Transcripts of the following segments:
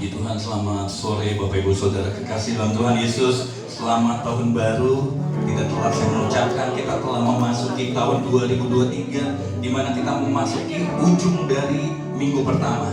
Puji Tuhan, selamat sore Bapak Ibu Saudara kekasih dalam Tuhan Yesus. Selamat tahun baru. Kita telah saya mengucapkan kita telah memasuki tahun 2023, di mana kita memasuki ujung dari minggu pertama.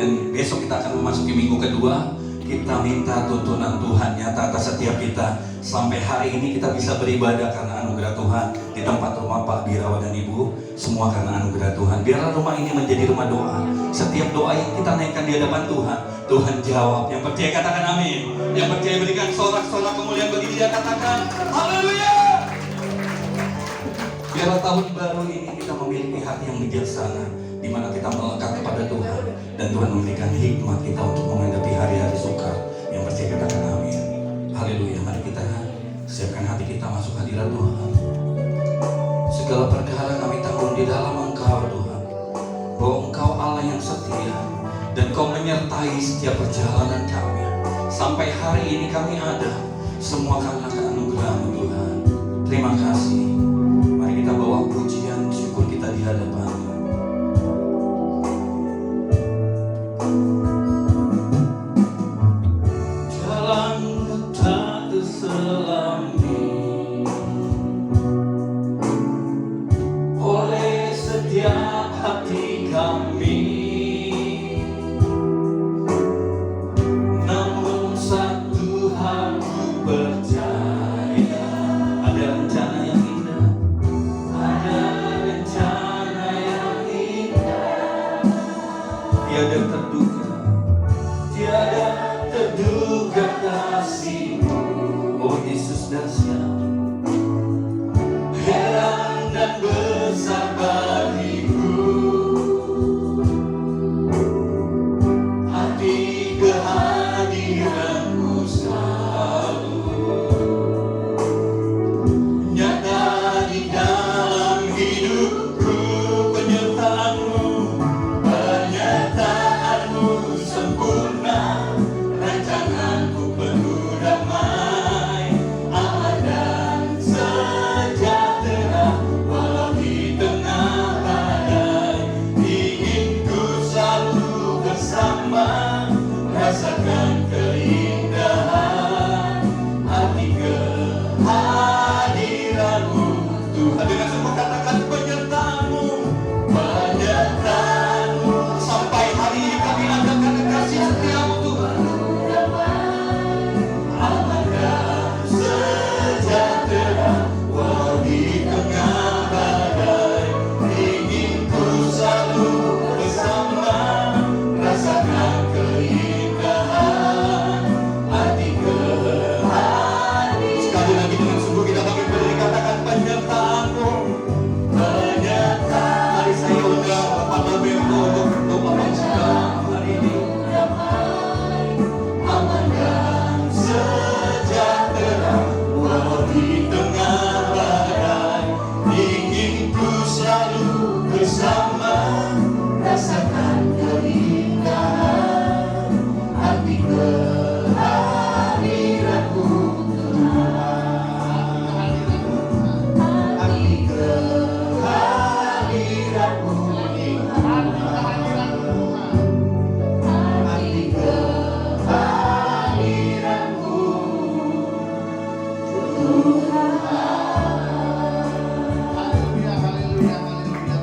Dan besok kita akan memasuki minggu kedua. Kita minta tuntunan Tuhan nyata atas setiap kita. Sampai hari ini kita bisa beribadah karena anugerah Tuhan. Di tempat rumah Pak Birawa dan Ibu, semua karena anugerah Tuhan. Biarlah rumah ini menjadi rumah doa. Setiap doa yang kita naikkan di hadapan Tuhan, Tuhan jawab. Yang percaya katakan amin. Yang percaya berikan sorak-sorak kemuliaan bagi Dia, katakan haleluya. Biarlah tahun baru ini kita memiliki hati yang bijaksana, di mana kita melekat kepada Tuhan, dan Tuhan memberikan hikmat kita untuk menghadapi hari-hari sukar. Yang percaya katakan amin. Haleluya. Mari kita siapkan hati kita masuk hadirat Tuhan. Segala perkara kami tanggung di dalam Engkau Tuhan, bahwa Engkau Allah yang setia, dan Kau menyertai setiap perjalanan kami. Sampai hari ini kami ada, semua karena anugerah-Mu Tuhan. Terima kasih. Mari kita bawa pujian syukur kita di hadapan-Mu. Jalan tak terselami oleh setiap hati kami, namun satu hal ku percaya, ada rencana yang indah, ada rencana yang indah, tiada terduga, tiada terduga kasih-Mu, oh Yesus dahsyat, heran dan besar bagiku, hati kehadiran-Mu selalu nyata di dalam hidupku. Penyertaan-Mu, penyertaan-Mu sempurna, rancangan-Mu penuh damai, aman dan sejahtera, walau di tengah badai. Ingin ku selalu bersama, rasakan keindahan hati kehadiran-Mu Tuhan. Dengan semua katakan penyertaan-Mu, penyertaan-Mu, sampai hari ini kami adakan kasih setia-Mu Tuhan, aman dan sejahtera, walau di tengah badai. Ingin ku selalu bersama, rasakan keindahan hati kehadiran. Sekali lagi dengan sungguh kita bangkit berdiri, katakan penyertaan-Mu, penyertaan. Mari saya undang Bapak Labento untuk Bapak sudah hari ini. Aman dan sejahtera, walau di tengah badai. Ingin ku selalu bersama, rasakan keindahan hati kehadiran-Mu Tuhan. Hati kehadiran-Mu Tuhan. Hati kehadiran-Mu Haleluya, haleluya, haleluya.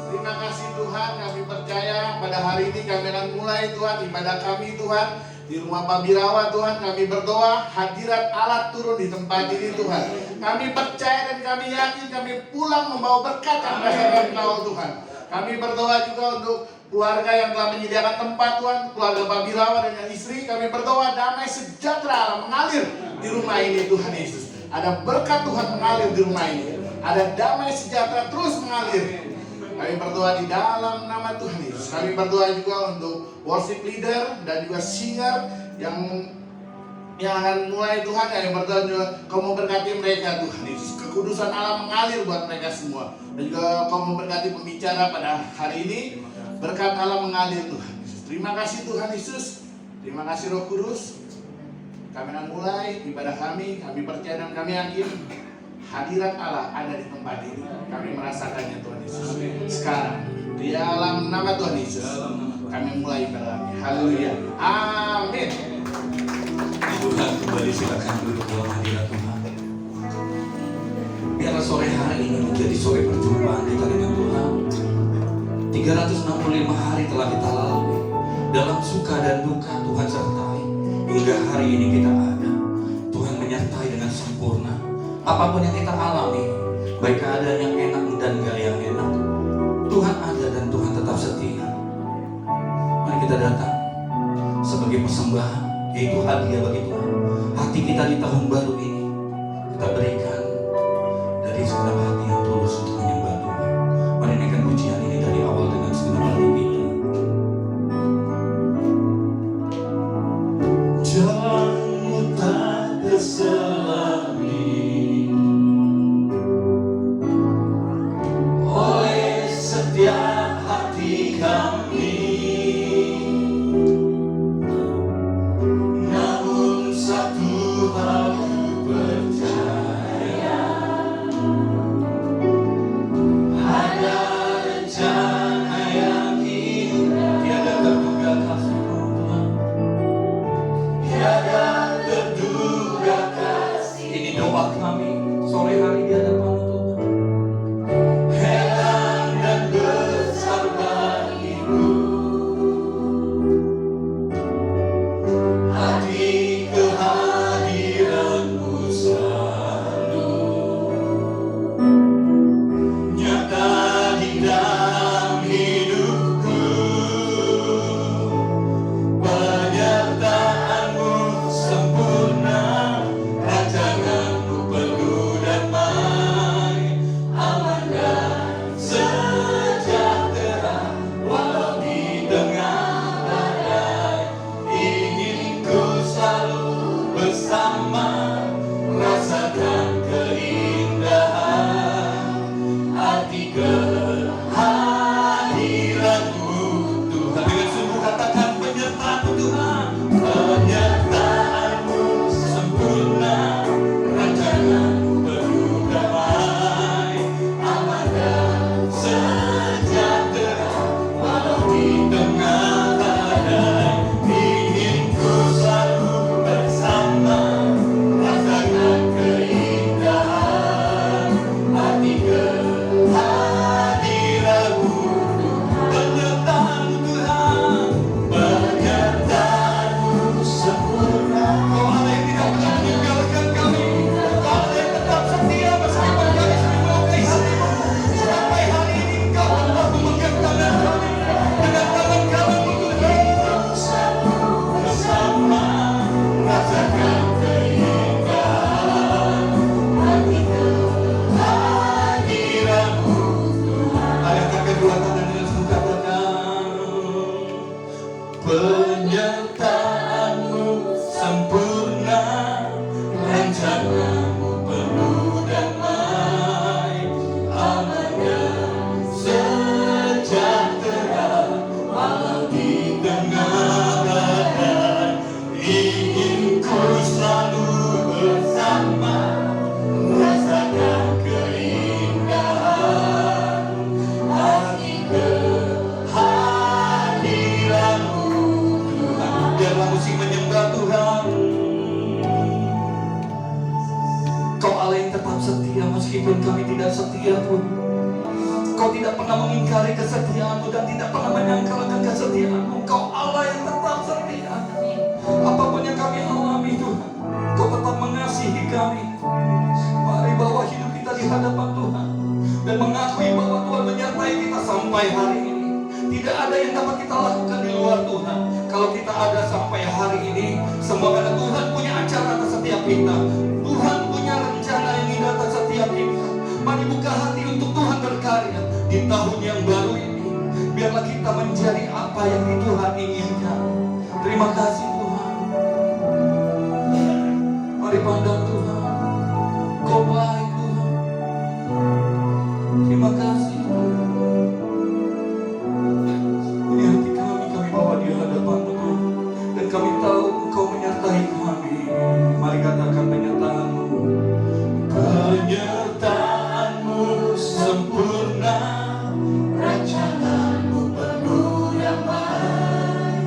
Terima kasih Tuhan, kami percaya pada hari ini kami akan mulai Tuhan ibadah kami Tuhan di rumah Pak Birawa Tuhan. Kami berdoa hadirat Allah turun di tempat ini Tuhan. Kami percaya dan kami yakin kami pulang membawa berkat yang berasal dari Engkau Tuhan. Kami berdoa juga untuk keluarga yang telah menyediakan tempat Tuhan, keluarga Pak Birawa dan istri. Kami berdoa damai sejahtera Allah mengalir di rumah ini Tuhan Yesus. Ada berkat Tuhan mengalir di rumah ini. Ada damai sejahtera terus mengalir. Kami berdoa di dalam nama Tuhan Yesus. Kami berdoa juga untuk worship leader dan juga singer yang akan mulai Tuhan. Kami berdoa juga Kau memberkati mereka Tuhan Yesus. Kekudusan Allah mengalir buat mereka semua. Dan juga Kau memberkati pembicara pada hari ini. Berkat Allah mengalir Tuhan Yesus. Terima kasih Tuhan Yesus. Terima kasih Roh Kudus. Kami akan mulai ibadah kami. Kami percaya dan kami yakin hadirat Allah ada di tempat ini. Kami merasakannya Tuhan Yesus. Sekarang di dalam nama Tuhan Yesus kami mulai ibadahnya. Haleluya. Amin. Tuhan, kembali silakan duduk dalam hadirat Tuhan. Biarlah sore hari ini menjadi sore perjumpaan kita dengan Tuhan. 365 hari telah kita lalui. Dalam suka dan duka Tuhan sertai. Hingga hari ini kita ada. Tuhan menyertai dengan sempurna. Apapun yang kita alami, baik keadaan yang enak dan gak yang enak, Tuhan ada dan Tuhan tetap setia. Mari kita datang sebagai persembahan, yaitu hadiah bagi Tuhan. Hati kita di tahun baru ini kita berikan dari segenap hati yang tulus untuk menyembah Tuhan. Mari naikkan pujian ini dari awal dengan segenap hati kita. Jalanmu tak terselami oleh setiap hati kami. Namun satu hal ku percaya, ada rencana yang indah. Tiada terduga kasih-Mu Tuhan, tiada terduga kasih. Ini doa kami sore hari di hadapan-Mu Tuhan. Heran dan besar bagiku hati kehadiran-Mu selalu nyata di dalam hidupku. Penyertaan-Mu sempurna, rancangan-Mu penuh damai, aman dan sejahtera. Walau di tengah badai, ingin ku selalu bersama, rasakan keindahan arti kehadiran-Mu Tuhan. Dengan sungguh katakan penyertaan-Mu Tuhan. Penyertaan-Mu sempurna, rancangan-Mu penuh damai, aman dan sejahtera. Walau di tengah badai, ingin ku selalu bersama, rasakan keindahan arti kehadiran-Mu. Penyertaan-Mu Tuhan, penyertaan-Mu sempurna. Kau Allah yang tidak pernah meninggalkan kami, Kau Allah yang tetap setia meskipun kami sering melukai hati-Mu. Sampai hari ini Engkau tetap memegang tangan kami dengan tangan kanan-Mu Tuhan. Bersama, rasakan keindahan arti kehadiran-Mu. Ayo angkat kedua tangan dengan sungguh katakan, penyertaan-Mu sempurna, rancangan-Mu penuh damai, aman dan sejahtera. Walau di tengah badai, ingin ku selalu bersama, rasakan keindahan arti kehadiran-Mu Tuhan. Biarlah musik menyembah Tuhan. Kau Allah yang tetap setia meskipun kami tidak setia pun. Kau tidak pernah mengingkari kesetiaan-Mu dan tidak pernah menyangkalkan kesetiaan-Mu. Kau Allah yang tetap setia. Apapun yang kami alami Tuhan, Kau tetap mengasihi kami. Mari bawa hidup kita di hadapan Tuhan dan mengakui bahwa Tuhan menyertai kita sampai hari ini. Tidak ada yang dapat kita lakukan di luar Tuhan. Kalau kita ada sampai hari ini, semua karena Tuhan punya acara atas setiap kita. Tuhan punya rencana yang indah atas setiap kita. Mari buka hati untuk Tuhan berkarya di tahun yang baru ini. Biarlah kita menjadi apa yang Tuhan inginkan. Terima kasih Tuhan. Mari pandang Tuhan, Kau baik Tuhan. Terima kasih Tuhan. Ini hati kami bawa di hadapan-Mu Tuhan. Dan kami tahu Engkau menyertai kami. Mari katakan penyertaan-Mu. Penyertaan-Mu sempurna, rancangan-Mu penuh damai,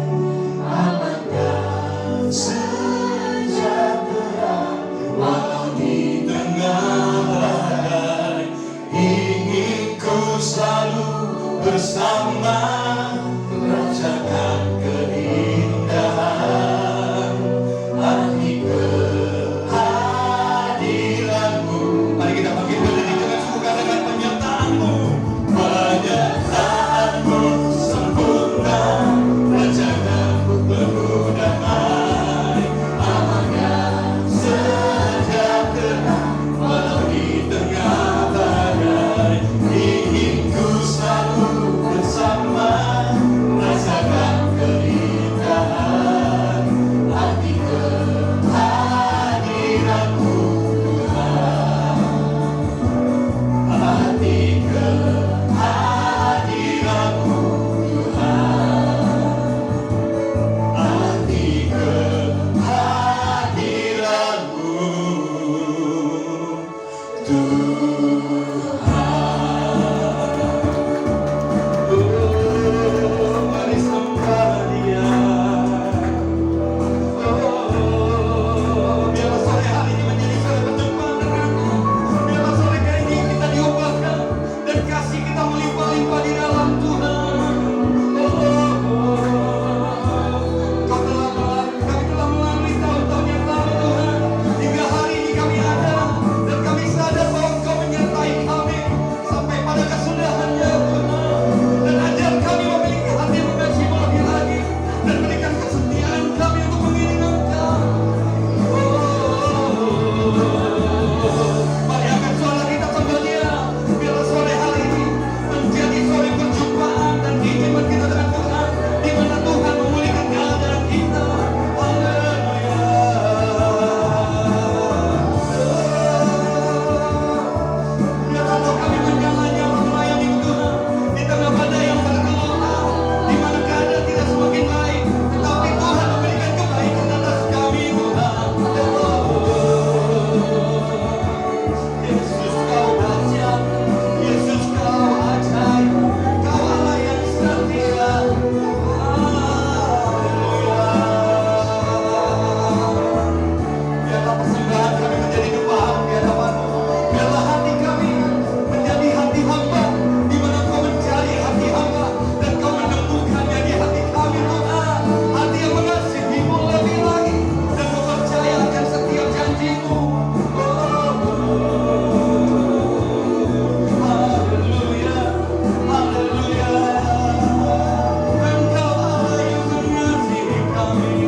Biarlah persembahan kami menjadi gempahan di hadapan-Mu. Biarlah hati kami menjadi hati hamba, di mana Kau mencari hati hamba dan Kau menemukannya di hati kami, Tuhan. Hati yang mengasihi-Mu lebih lagi dan mempercaya akan setiap janji-Mu. Haleluya, haleluya. Engkau Allah yang mengasihi kami.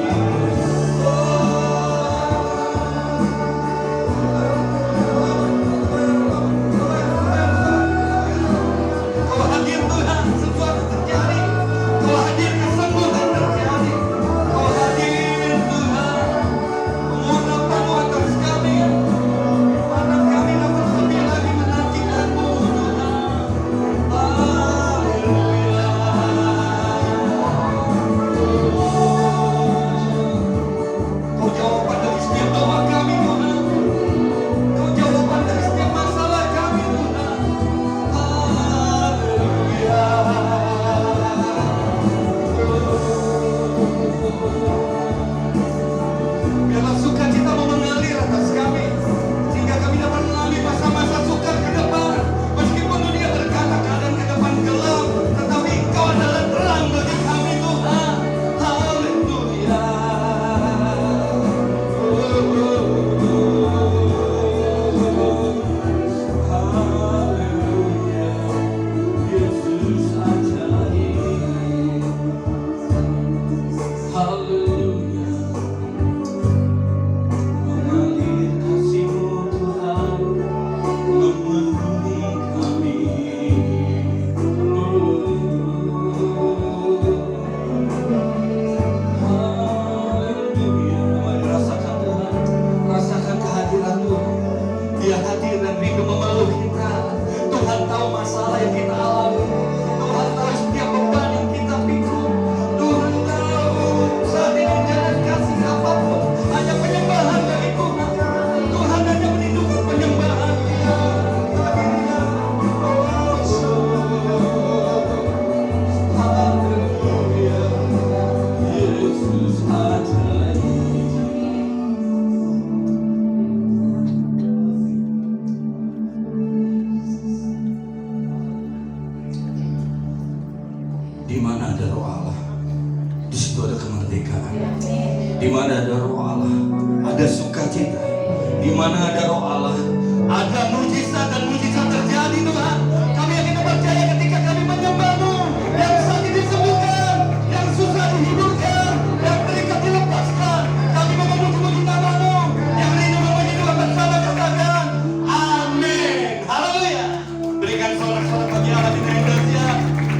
Kau hadir Tuhan, sesuatu terjadi. Kau hadir, kesembuhan terjadi. Kau hadir Tuhan, mengurapan-Mu atas kami. Mana kami dapat lebih lagi menantikan-Mu Tuhan. Haleluya. Kau jawaban dari setiap doa kami Tuhan. Kau jawaban dari setiap masalah kami Tuhan. Haleluya. Biarlah sukacita-Mu mengalir atas kami, sehingga kami dapat mengalami masa-masa sukar ke depan. Meskipun dunia berkata keadaan ke depan gelap, tetapi Engkau adalah terang bagi kami Tuhan. Haleluya. Haleluya. Yesus ajaib. Haleluya. Mengalir kasih-Mu Tuhan, memenuhi kami. Haleluya. Mari rasakan Tuhan, rasakan kehadiran Tuhan. Dia hadir dan rindu memeluk kita. Tuhan tahu masalah yang kita alami. Tuhan tahu setiap beban yang kita pikul. Tuhan tahu saat ini jangan kasih apapun, hanya penyembahan bagi Tuhan. Tuhan hanya merindukan penyembahan. Haleluya. Yesus ajaib. Di mana ada roh Allah, di situ ada kemerdekaan. Di mana ada roh Allah, ada sukacita. Di mana ada roh Allah, ada mujizat dan mujizat terjadi Tuhan. Kami yakin dan percaya ketika kami menyembah-Mu, yang sakit disembuhkan, yang susah dihiburkan, yang terikat dilepaskan. Kami memuji-muji nama-Mu, yang rindu memuji Tuhan bersama katakan amin. Haleluya. Berikan sorak-sorak bagi Allah di Indonesia.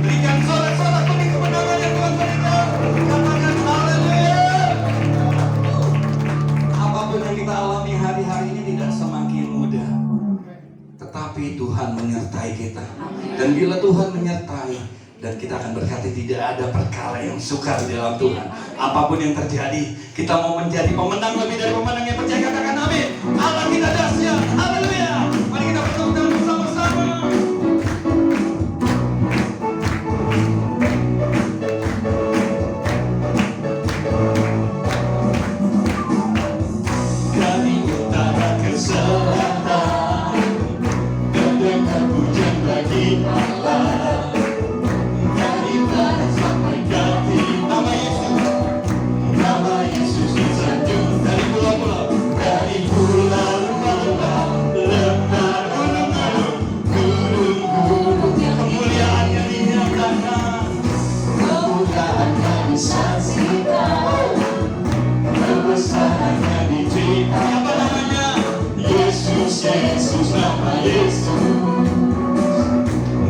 Berikan sorak-sorak bagi kemenangan yang Tuhan berikan. Katakan haleluya. Apapun yang kita alami hari-hari ini tidak semakin mudah, tetapi Tuhan menyertai kita. Dan bila Tuhan menyertai, dan kita akan berkata tidak ada perkara yang sukar di dalam Tuhan. Apapun yang terjadi, kita mau menjadi pemenang lebih dari pemenang yang percaya. Katakan amin. Allah kita dahsyat. Haleluya. Mari kita bertepuk tangan bersama-sama. Dari utara ke selatan, terdengar pujian bagi Allah. Dari barat sampai ke timur, nama Yesus disanjung. Dari pulau-pulau, dari pulau-pulau, lembah gunung-gunung, gunung-gunung, kemuliaannya dinyatakan, kemuliaannya disaksikan, kebesarannya diceritakan. Apa namanya? Yesus, Yesus, nama Yesus.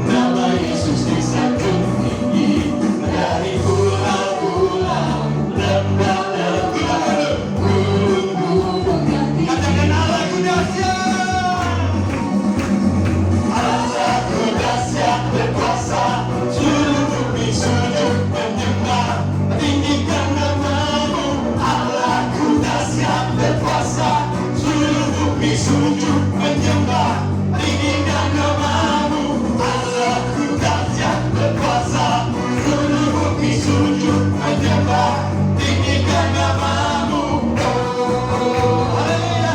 Nama Yesus disanjung tinggi. Dari pulau-pulau, lembah dan gunung-gunung. Katakan Allahku dahsyat. Allahku dahsyat berkuasa, seluruh bumi sujud menyembah, tinggikan nama-Mu. Allahku dahsyat berkuasa, seluruh bumi sujud menyembah, tinggikan nama-Mu. Allahku dahsyat berkuasa, seluruh bumi sujud menyembah, tinggikan nama-Mu. Oh, haleluya.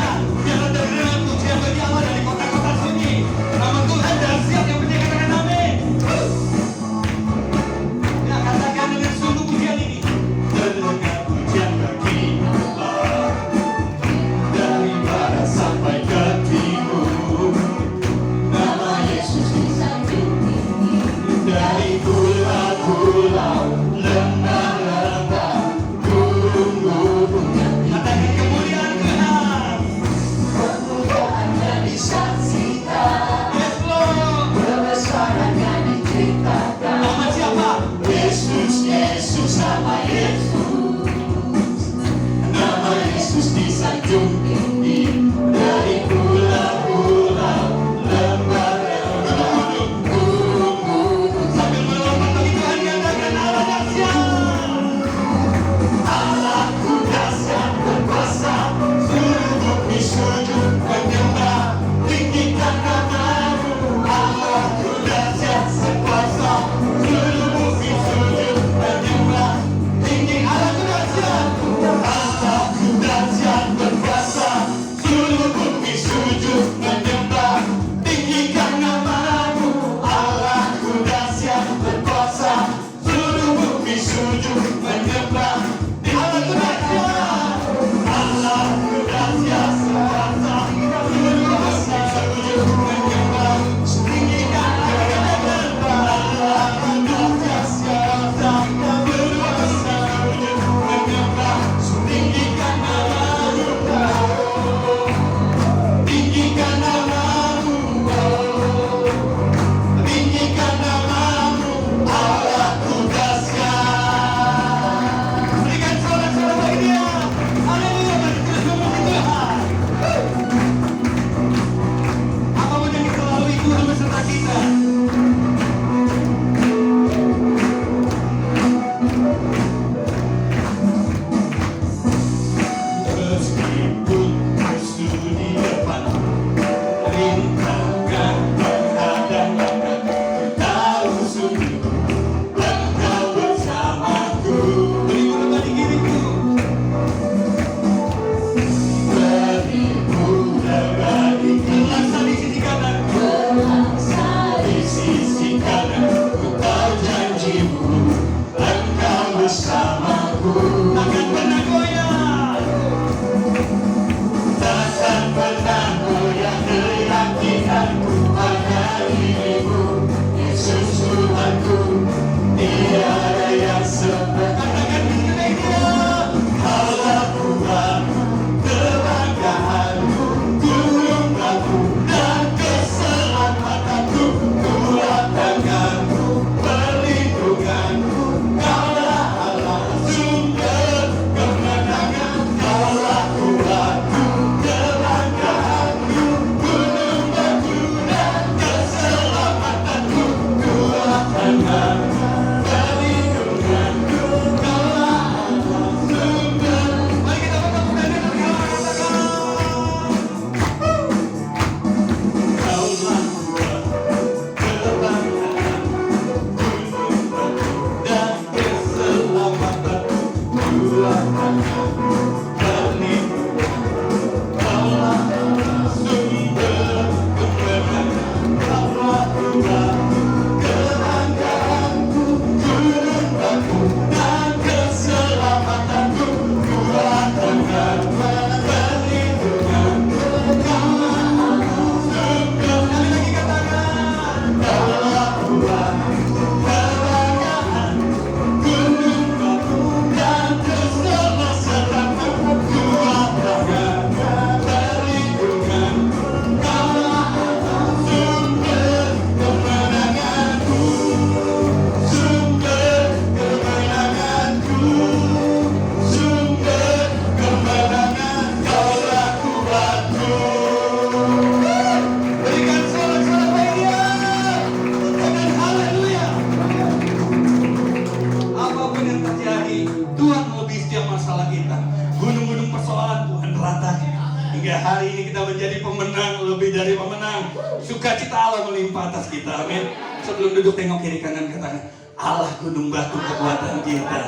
Sehingga hari ini kita menjadi pemenang, lebih dari pemenang. Sukacita Allah melimpah atas kita, amin. Sebelum duduk tengok kiri kanan, katakan, Allah gunung batu kekuatan kita.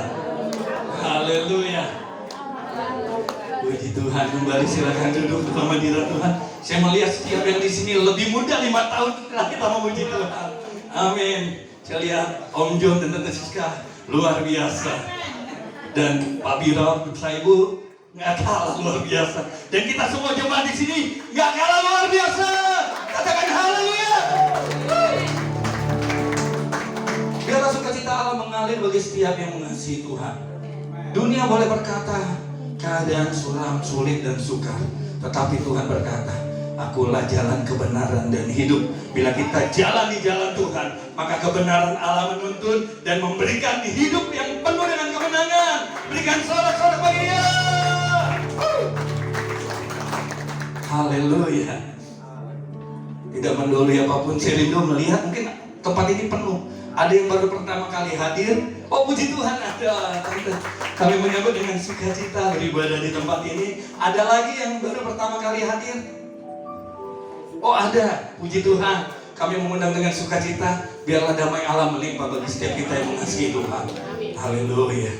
Haleluya. Puji Tuhan, kembali silakan duduk bersama diri Tuhan. Saya melihat setiap yang di sini lebih muda 5 tahun setelah kita memuji Tuhan. Amin. Saya lihat Om John dan Tante Siska luar biasa. Dan Pak Biro, saya Ibu nggak kalah luar biasa. Dan kita semua jemaat di sini nggak kalah luar biasa. Katakan haleluya. Biarlah sukacita Allah mengalir bagi setiap yang mengasihi Tuhan. Dunia boleh berkata keadaan suram, sulit dan sukar, tetapi Tuhan berkata, Akulah jalan kebenaran dan hidup. Bila kita jalan di jalan Tuhan, maka kebenaran Allah menuntun dan memberikan hidup yang penuh dengan kemenangan. Berikan sorak-sorak bagi Dia. Haleluya. Tidak mendahului apapun, saya rindu melihat mungkin tempat ini penuh. Ada yang baru pertama kali hadir. Oh, puji Tuhan, ada tante. Kami menyambut dengan sukacita beribadah di tempat ini. Ada lagi yang baru pertama kali hadir. Oh, ada, puji Tuhan. Kami mengundang dengan sukacita. Biarlah damai Allah melimpah bagi setiap kita yang mengasihi Tuhan. Haleluya.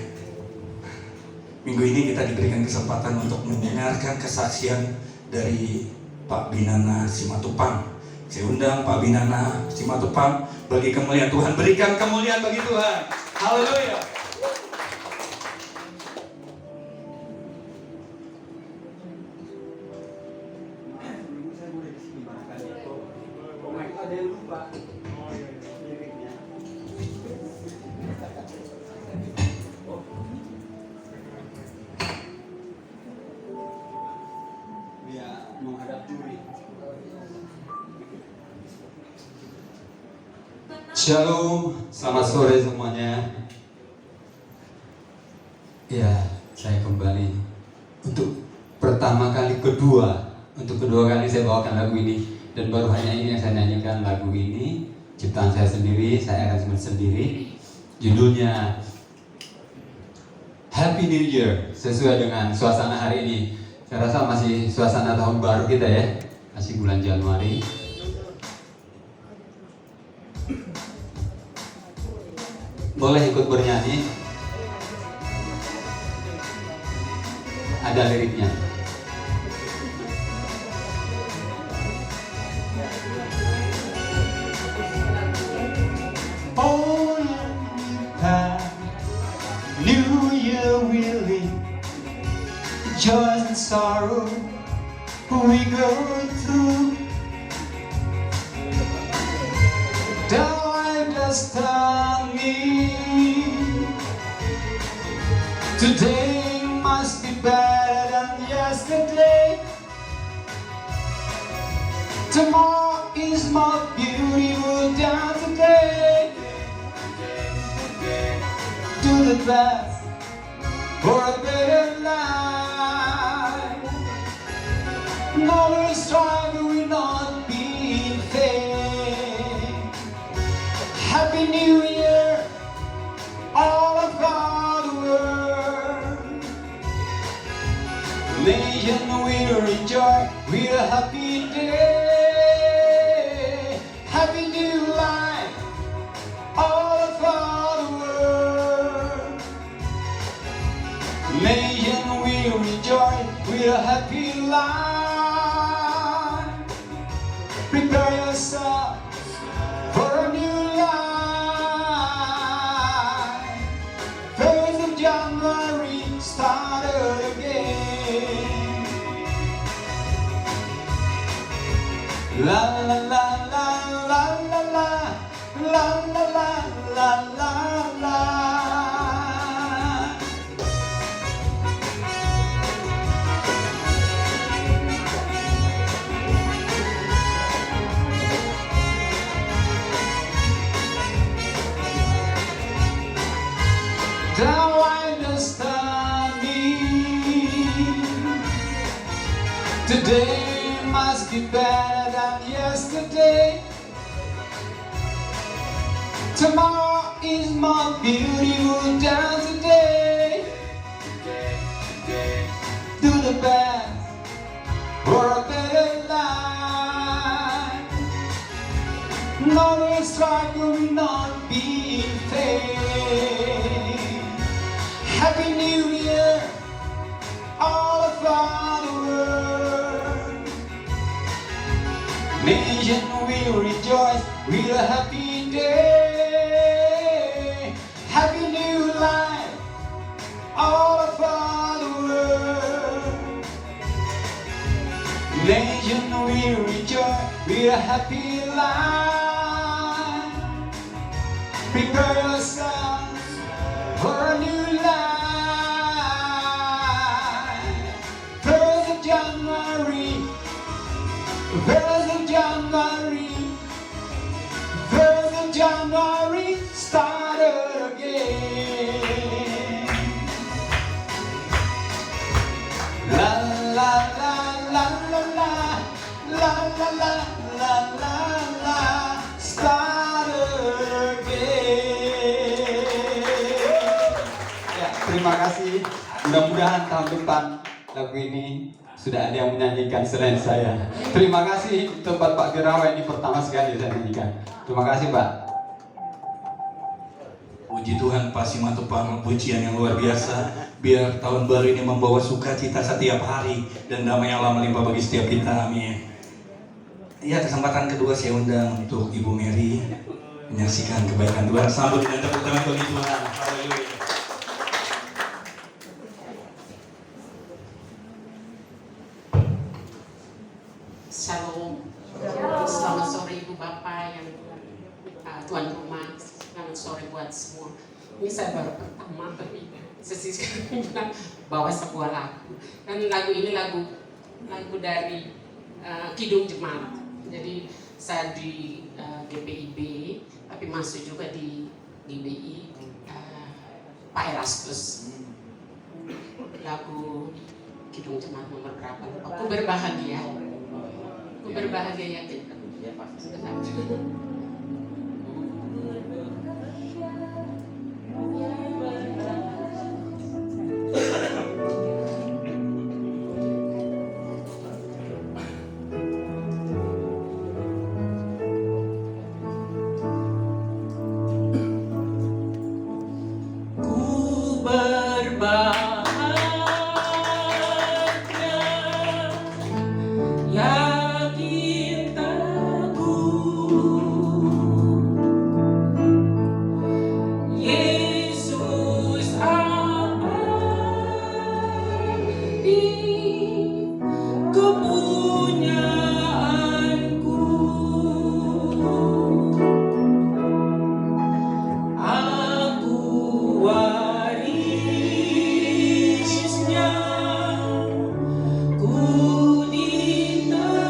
Minggu ini kita diberikan kesempatan untuk mendengarkan kesaksian dari Pak Binana Simatupang. Saya undang Pak Binana Simatupang bagi kemuliaan Tuhan. Berikan kemuliaan bagi Tuhan. Haleluya. Shalom, selamat sore semuanya. Ya, saya kembali untuk kedua kali saya bawakan lagu ini. Dan baru hanya ini yang saya nyanyikan, lagu ini ciptaan saya sendiri, saya aransemen sendiri. Judulnya Happy New Year, sesuai dengan suasana hari ini. Saya rasa masih suasana tahun baru kita ya, masih bulan Januari. Boleh ikut bernyanyi. Ada liriknya. Oh, New Year really, joy and sorrow we go through. Don't understand me. Today must be better than yesterday. Tomorrow is more beautiful than today. Do the best for a better life. No struggle will not be in vain. Happy New Year, all around the world. Nation will enjoy with a happy day. Happy new life, all around the world. Nation will enjoy with a happy life. Prepare yourself for a new life. 1st of January started again. La la la la la la la la la la la la. Now understand me. Today must be better than yesterday. Tomorrow is more beautiful than today. Do the best for for a better life. No struggle will not be in vain. Happy New Year, all over the world. Nation will rejoice with a happy day. Happy new life, all over the world. Nation will rejoice with a happy life. Prepare yourselves for a new life. 1st of January, 1st of January, 1st of January, started again. La la la la la la la la la la la la, started again. Ya, terima kasih. Mudah-mudahan tahun depan lagu ini sudah ada yang menyanyikan selain saya. Terima kasih tempat Pak Birawa, ini pertama sekali saya nyanyikan. Terima kasih Pak. Puji Tuhan, Pak Simanto, pujian yang luar biasa. Biar tahun baru ini membawa sukacita setiap hari dan damai Allah melimpah bagi setiap kita. Amin. Ya, kesempatan kedua saya undang untuk Ibu Mary menyaksikan kebaikan Tuhan. Sambut dengan tepuk tangan bagi Tuhan. Haleluya. Shalom. Selamat sore Ibu Bapak yang tuan rumah. Selamat sore buat semua. Ini saya baru pertama tapi sekarang bilang bawa sebuah lagu. Dan lagu ini lagu dari Kidung Jemaat. Jadi saya di GPIB tapi masuk juga di GBI Pak Erastus. Lagu Kidung Jemaat nomor berapa? Aku berbahagia. Aku berbahagia ya kita. Ku berbahagia ya cintaku, Yesus abadi kepunyaanku. Aku warisnya, ku diterima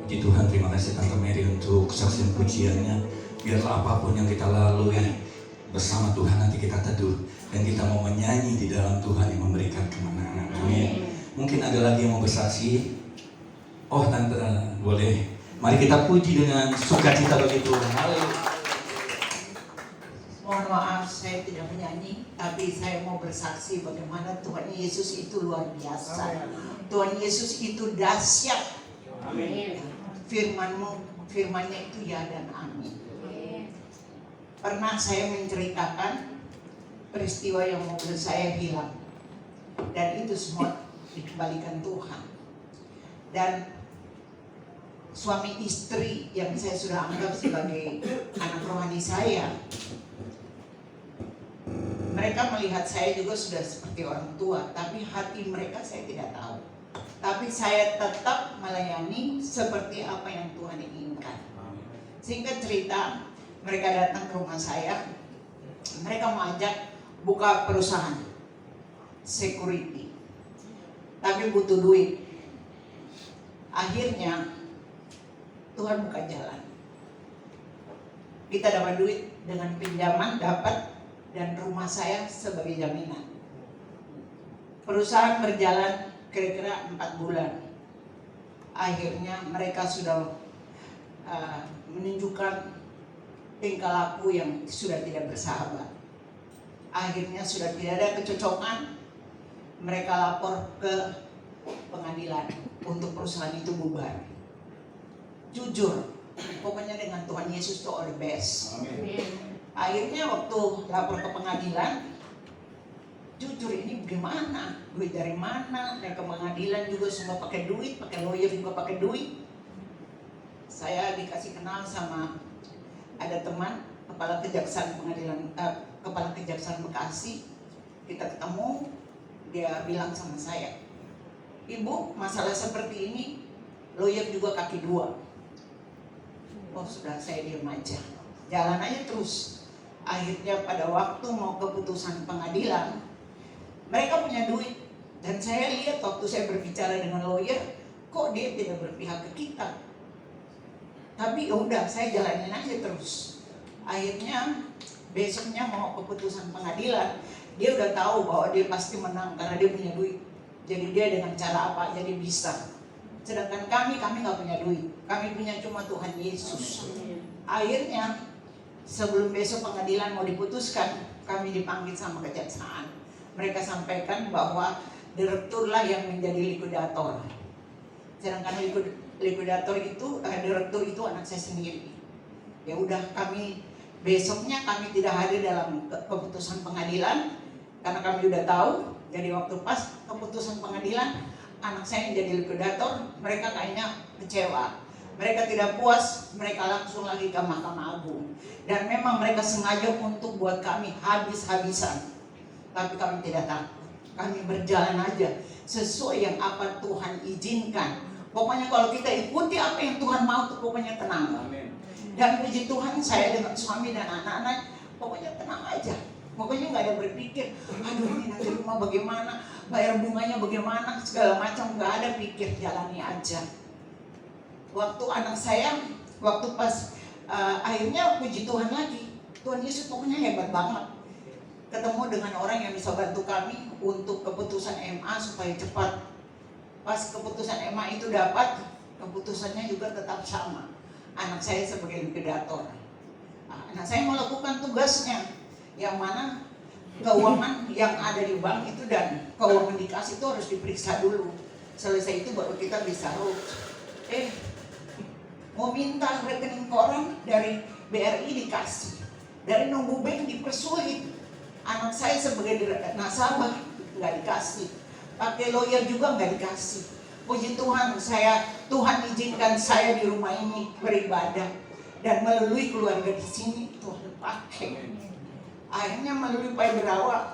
Puji Tuhan, terima kasih Tante Mary untuk kesaksian pujiannya. Biarlah apapun yang kita lalui bersama Tuhan nanti kita teduh dan kita mau menyanyi di dalam Tuhan yang memberikan kemenangan. Amin. Mungkin ada lagi yang mau bersaksi. Oh Tante, boleh. Mari kita puji dengan sukacita bagi Tuhan. Haleluya. Mohon maaf saya tidak menyanyi, tapi saya mau bersaksi bagaimana Tuhan Yesus itu luar biasa. Tuhan Yesus itu dahsyat. Amin. Firman-Nya itu ya dan amin. Pernah saya menceritakan peristiwa yang mobil saya hilang, dan itu semua dikembalikan Tuhan. Dan suami istri yang saya sudah anggap sebagai anak rohani saya, mereka melihat saya juga sudah seperti orang tua, tapi hati mereka saya tidak tahu. Tapi saya tetap melayani seperti apa yang Tuhan inginkan. Singkat cerita, mereka datang ke rumah saya. Mereka mau ajak buka perusahaan security, tapi butuh duit. Akhirnya Tuhan buka jalan. Kita dapat duit dengan pinjaman, dapat, dan rumah saya sebagai jaminan. Perusahaan berjalan kira-kira 4 bulan. Akhirnya mereka sudah menunjukkan tingkah laku yang sudah tidak bersahabat. Akhirnya sudah tidak ada kecocokan. Mereka lapor ke pengadilan untuk perusahaan itu bubar. Jujur, pokoknya dengan Tuhan Yesus itu all the best. Amin. Akhirnya waktu lapor ke pengadilan, jujur ini bagaimana? Duit dari mana? Dan ke pengadilan juga semua pakai duit, pakai lawyer juga pakai duit. Saya dikasih kenal sama ada teman kepala kejaksaan kepala kejaksaan Bekasi. Kita ketemu, dia bilang sama saya, "Ibu, masalah seperti ini, lawyer juga kaki dua." Oh sudah, saya diam aja, jalan aja terus. Akhirnya pada waktu mau keputusan pengadilan, mereka punya duit, dan saya lihat waktu saya berbicara dengan lawyer, kok dia tidak berpihak ke kita. Tapi ya udah, saya jalanin aja terus. Akhirnya besoknya mau keputusan pengadilan, dia udah tahu bahwa dia pasti menang karena dia punya duit. Jadi dia dengan cara apa jadi bisa. Sedangkan kami nggak punya duit, kami punya cuma Tuhan Yesus. Akhirnya sebelum besok pengadilan mau diputuskan, kami dipanggil sama kejaksaan. Mereka sampaikan bahwa direkturlah yang menjadi likuidator. Sedangkan likuidator itu, direktur itu anak saya sendiri. Ya udah, kami besoknya kami tidak hadir dalam keputusan pengadilan karena kami udah tahu. Jadi waktu pas keputusan pengadilan, anak saya yang jadi likuidator, mereka kayaknya kecewa. Mereka tidak puas, mereka langsung lagi ke Mahkamah Agung. Dan memang mereka sengaja untuk buat kami habis-habisan. Tapi kami tidak takut. Kami berjalan aja sesuai yang apa Tuhan izinkan. Pokoknya kalau kita ikuti apa yang Tuhan mau, tuh pokoknya tenang. Dan puji Tuhan, saya dengan suami dan anak-anak, pokoknya tenang aja. Pokoknya nggak ada berpikir, aduh ini nanti rumah bagaimana, bayar bunganya bagaimana, segala macam, nggak ada pikir, jalani aja. Waktu anak saya, waktu pas akhirnya puji Tuhan lagi, Tuhan Yesus pokoknya hebat banget. Ketemu dengan orang yang bisa bantu kami untuk keputusan MA supaya cepat. Pas keputusan MA itu dapat, keputusannya juga tetap sama. Anak saya sebagai likuidator. Anak saya melakukan tugasnya, yang mana keuangan yang ada di bank itu dan keuangan dikasih itu harus diperiksa dulu. Selesai itu baru kita bisa root. Mau minta rekening koran dari BRI dikasih, dari nunggu bank dipersulit. Anak saya sebagai nasabah nggak dikasih, pakai lawyer juga nggak dikasih. Puji Tuhan, Tuhan izinkan saya di rumah ini beribadah, dan melalui keluarga di sini Tuhan pakai. Akhirnya melalui Pak Birawa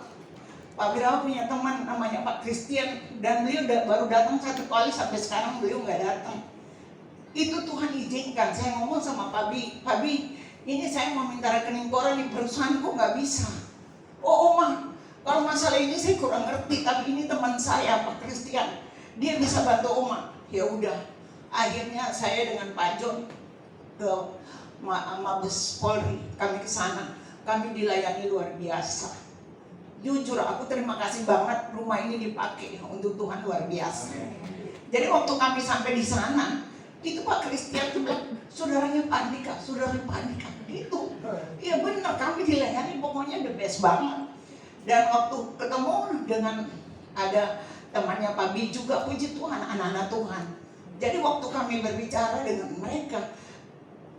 punya teman namanya Pak Christian, dan beliau baru datang 1 kali, sampai sekarang beliau nggak datang. Itu Tuhan izinkan. Saya ngomong sama Pak Bi, ini saya mau minta rekening koran di perusahaanku, nggak bisa. Oh Oma, kalau masalah ini saya kurang ngerti, tapi ini teman saya Pak Christian, dia bisa bantu Oma. Ya udah, Akhirnya saya dengan Pak John ke Mabes Polri, kami ke sana, kami dilayani luar biasa. Jujur aku terima kasih banget rumah ini dipakai untuk Tuhan luar biasa. Jadi waktu kami sampai di sana, itu Pak Christian tuh bilang, saudaranya Pak Andika, saudaranya Pak Andika, gitu. Iya benar, kami dilayani pokoknya the best banget. Dan waktu ketemu dengan ada temannya Pak Bi juga, puji Tuhan, anak-anak Tuhan. Jadi waktu kami berbicara dengan mereka,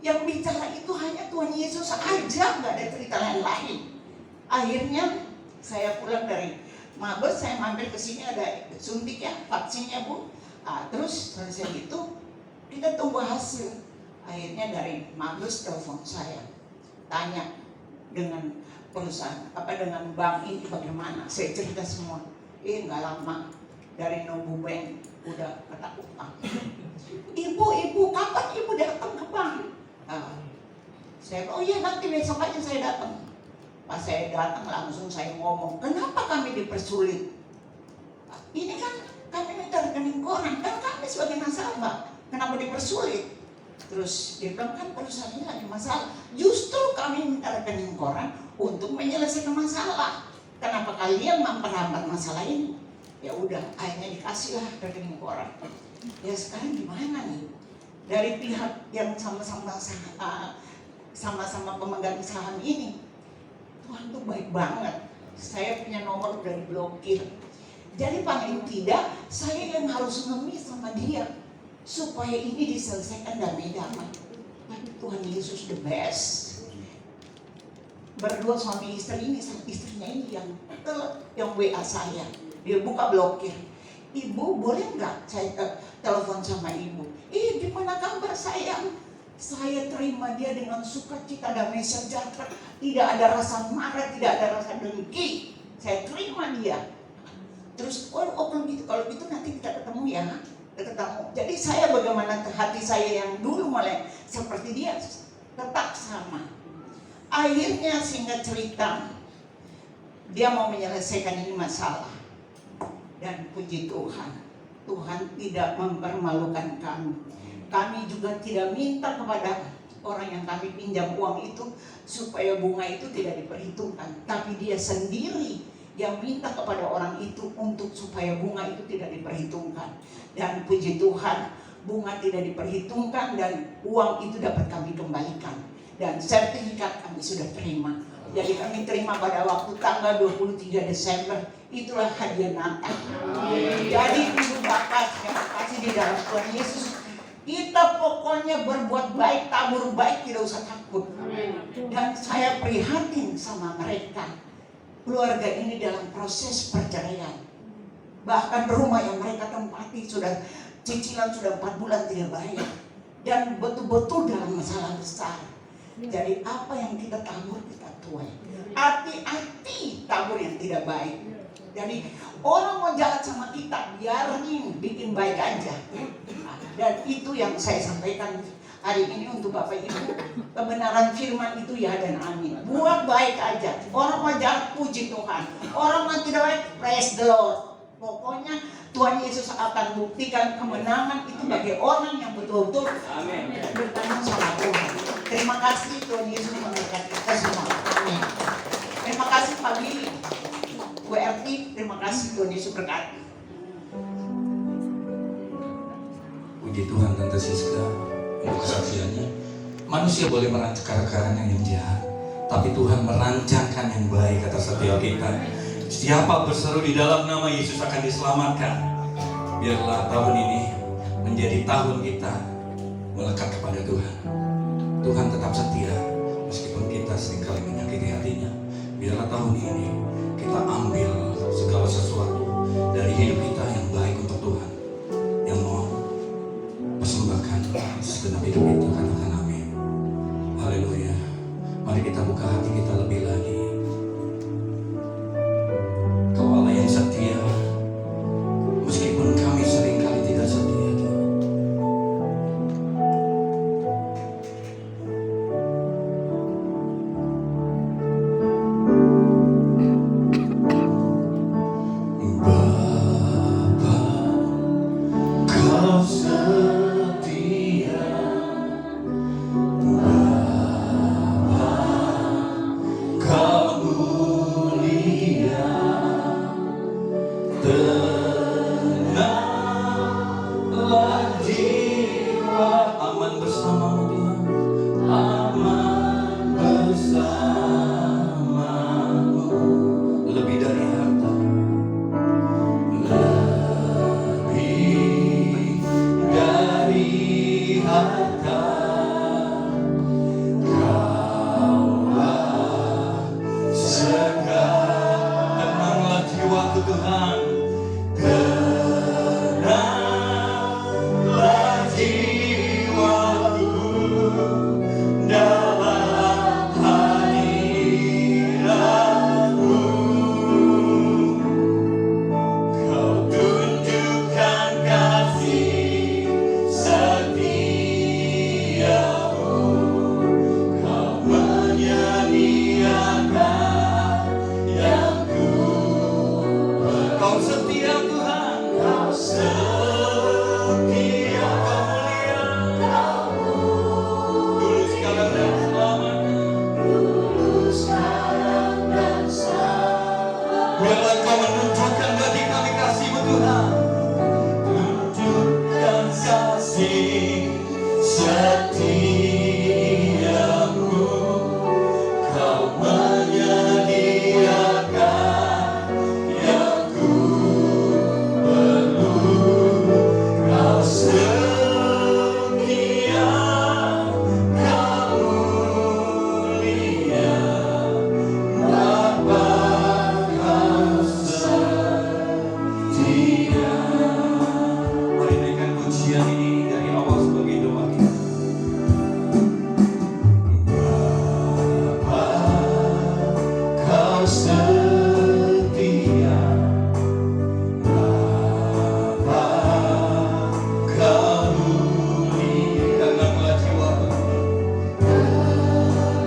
yang bicara itu hanya Tuhan Yesus aja, nggak ada cerita lain. Akhirnya saya pulang dari Mabes, saya mampir ke sini, ada suntik ya, vaksinnya Bu. Terus selesai itu kita tunggu hasil. Akhirnya dari Mabes telepon saya, tanya dengan perusahaan dengan bank ini bagaimana. Saya cerita semua. Nggak lama dari Nobu Bank udah kata utang. Ibu kapan ibu datang ke bank? Saya oh iya nanti besok aja saya datang. Pas saya datang langsung saya ngomong, kenapa kami dipersulit? Ini kan kami minta rekening koran, kan kami sebagai nasabah, kenapa dipersulit? Terus dia bilang kan perusahaannya ada masalah. Justru kami minta rekening koran untuk menyelesaikan masalah. Kenapa kalian memperlambat masalah ini? Ya udah, akhirnya dikasihlah rekening koran. Ya sekarang gimana nih? Dari pihak yang sama-sama pemegang saham ini, Tuhan tuh baik banget. Saya punya nomor udah diblokir. Jadi paling tidak saya yang harus ngemis sama dia supaya ini diselesaikan damai-damai. Tapi Tuhan Yesus the best. Berdua suami istri ini, istrinya ini yang WA saya, dia buka blokir. Ibu boleh nggak saya telepon sama ibu? Gimana kabar sayang? Saya terima dia dengan sukacita, damai sejahtera, tidak ada rasa marah, tidak ada rasa dengki. Saya terima dia. Terus kalau gitu nanti kita ketemu ya. Ketemu. Jadi saya bagaimana hati saya yang dulu mulai seperti dia tetap sama. Akhirnya singkat cerita, dia mau menyelesaikan ini masalah. Dan puji Tuhan, Tuhan tidak mempermalukan kami. Kami juga tidak minta kepada orang yang kami pinjam uang itu supaya bunga itu tidak diperhitungkan. Tapi dia sendiri yang minta kepada orang itu untuk supaya bunga itu tidak diperhitungkan. Dan puji Tuhan, bunga tidak diperhitungkan dan uang itu dapat kami kembalikan. Dan sertifikat kami sudah terima. Jadi kami terima pada waktu tanggal 23 Desember. Itulah hadiah Natal. Jadi ibu bapak yang kasih di dalam Tuhan Yesus, kita pokoknya berbuat baik, tabur baik, tidak usah takut. Dan saya prihatin sama mereka. Keluarga ini dalam proses perceraian. Bahkan rumah yang mereka tempati sudah cicilan sudah 4 bulan tidak bayar. Dan betul-betul dalam masalah besar. Jadi apa yang kita tabur kita tuai. Hati-hati tabur yang tidak baik. Jadi orang mau jahat sama kita, biarin, bikin baik aja. Dan itu yang saya sampaikan hari ini untuk Bapak Ibu. Kebenaran firman itu ya dan amin. Buat baik aja. Orang mau jahat, puji Tuhan. Orang mau tidak baik, praise the Lord. Pokoknya Tuhan Yesus akan buktikan kemenangan itu bagi orang yang betul-betul bertanya sama Tuhan. Terima kasih Tuhan Yesus memberkati kita semua. Amin. Terima kasih Pak Billy, Bu RT, terima kasih Tuhan Yesus berkati. Puji Tuhan Tante Siska untuk kesaksiannya. Manusia boleh merancangkan yang jahat, tapi Tuhan merancangkan yang baik atas setiap kita. Siapa berseru di dalam nama Yesus akan diselamatkan. Biarlah tahun ini menjadi tahun kita melekat kepada Tuhan. Tuhan tetap setia meskipun kita seringkali menyakiti hatinya. Biarlah tahun ini kita ambil segala sesuatu dari hidup kita yang baik untuk Tuhan, yang mau persembahkan segenap hidup kita. Katakan amin. Haleluya. Mari kita buka hati kita lebih lagi. Kau Allah yang setia, meskipun kami seringkali tidak setia, Tuhan. Bapa, kau setia. Kaulah segala. Tenanglah jiwaku Tuhan, tenanglah jiwaku dalam hadirat-Mu. Kau tunjukkan kasih setiamu, Kau menyediakan yang ku. Kau setia Tuhan, Kau setia, Kau mulia, dulu sekarang dan selamanya. Biarlah Kau menunjukkan bagi kami kasih-Mu Tuhan, tunjukkan kasih setiamu, Kau menyediakan yang ku perlu. Kau setia, Kau mulia, Bapa Kau setia. Mari naikkan pujian ini dari awal sebagai doa kita. Bapa Kau setia, Bapa Kau mulia. Tenanglah jiwaku,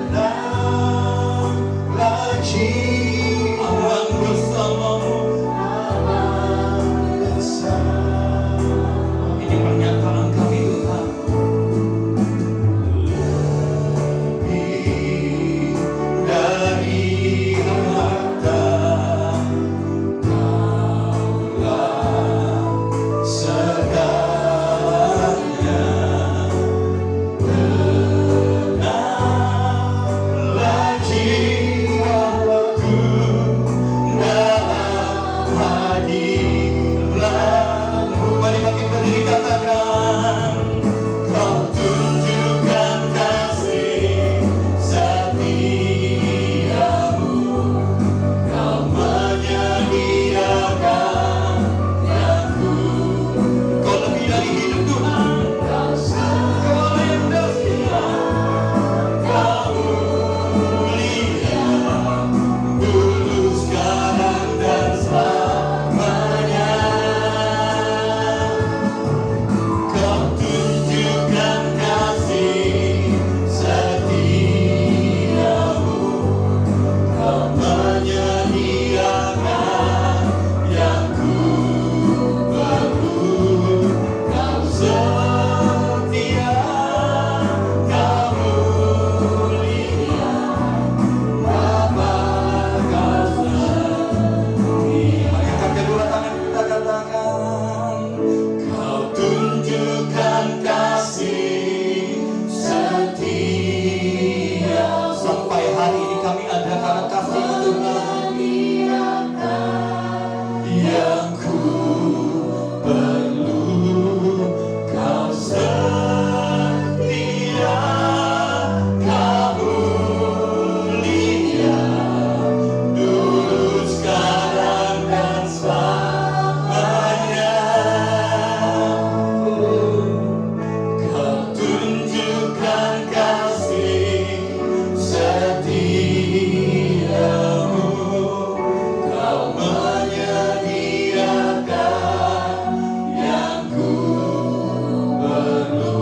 tenanglah jiwa, aman bersama-Mu, aman bersama. Ini pernyataan kami Tuhan. Lebih dari harta, Kaulah segalanya. Tenanglah jiwaku dalam hadirat-Mu. Mari makin berdiri katakan, Kau tunjukkan kasih setiamu, Kau menyediakan yang ku. Kau lebih dari hidup Tuhan, Kau yang setia, Kau mulia, dulu sekarang dan selamanya. Kau tunjukkan kasih setiamu, Kau menyediakan yang ku perlu. Kau setia, Kau mulia, Bapa Kau setia. Mari angkat kedua tangan kita katakan, Kau tunjukkan kasih setia. Sampai hari ini kami ada karena kasih-Mu Tuhan, yang ku perlu. Kau setia, Kau mulia, dulu sekarang dan selamanya. Kau tunjukkan kasih setiamu, Kau menyediakan yang ku perlu.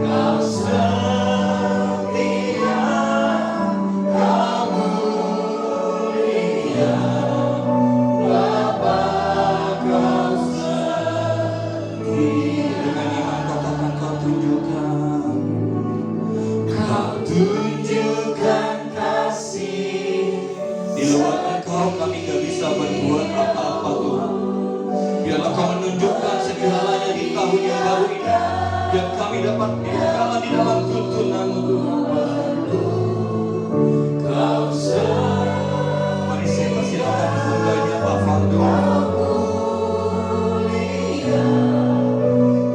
Kau setia, Kau mulia, Bapa Kau setia. Dengan iman katakan, Kau tunjukkan, Kau tunjukkan kasih. Di luar Engkau kami gak bisa berbuat apa-apa Tuhan. Biarlah Kau menunjukkan segalanya di tahun yang baru ini, biar kami dapat berjalan di dalam tuntunan-Mu Tuhan. Kau setia. Mari saya silakan sembahnya Pak Faldo. Kau mulia,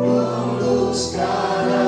dulu sekarang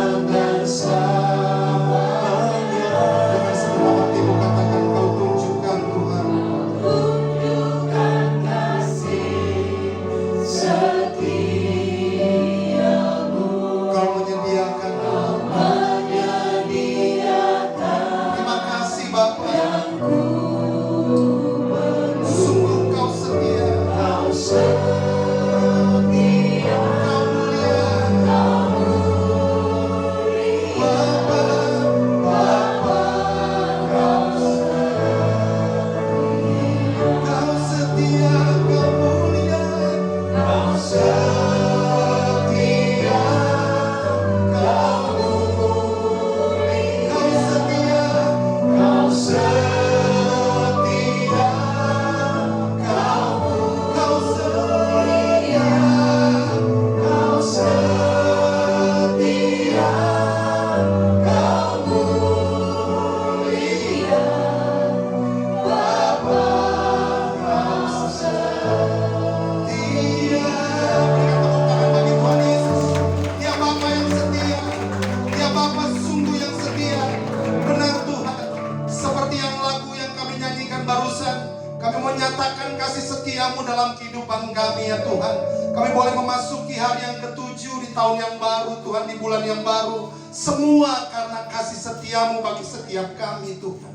nyatakan kasih setiamu dalam kehidupan kami ya Tuhan. Kami boleh memasuki hari yang ke-7 di tahun yang baru Tuhan, di bulan yang baru. Semua karena kasih setiamu bagi setiap kami Tuhan.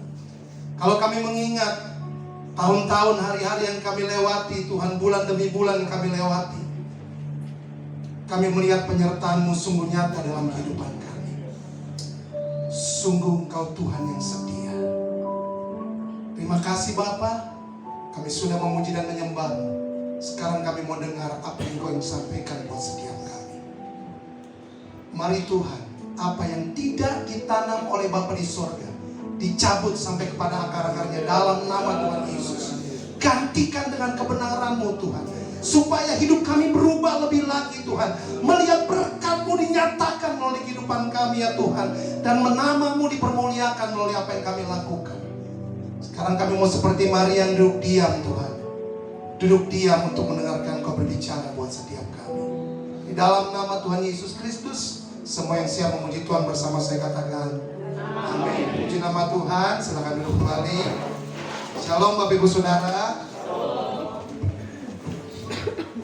Kalau kami mengingat tahun-tahun hari-hari yang kami lewati Tuhan, bulan demi bulan yang kami lewati, kami melihat penyertaan-Mu sungguh nyata dalam kehidupan kami. Sungguh Engkau Tuhan yang setia. Terima kasih Bapa, kami sudah memuji dan menyembah-Mu. Sekarang kami mau dengar apa yang Kau ingin sampaikan buat setiap kami. Mari Tuhan, apa yang tidak ditanam oleh Bapa di sorga, dicabut sampai kepada akar-akarnya dalam nama Tuhan Yesus. Gantikan dengan kebenaran-Mu Tuhan, supaya hidup kami berubah lebih lagi Tuhan. Melihat berkat-Mu dinyatakan melalui kehidupan kami ya Tuhan, dan nama-Mu dipermuliakan melalui apa yang kami lakukan. Sekarang kami mau seperti Maria yang duduk diam Tuhan, duduk diam untuk mendengarkan Kau berbicara buat setiap kami. Di dalam nama Tuhan Yesus Kristus, semua yang siap memuji Tuhan bersama saya katakan amin. Puji nama Tuhan. Silakan duduk kembali. Shalom Bapak Ibu Saudara.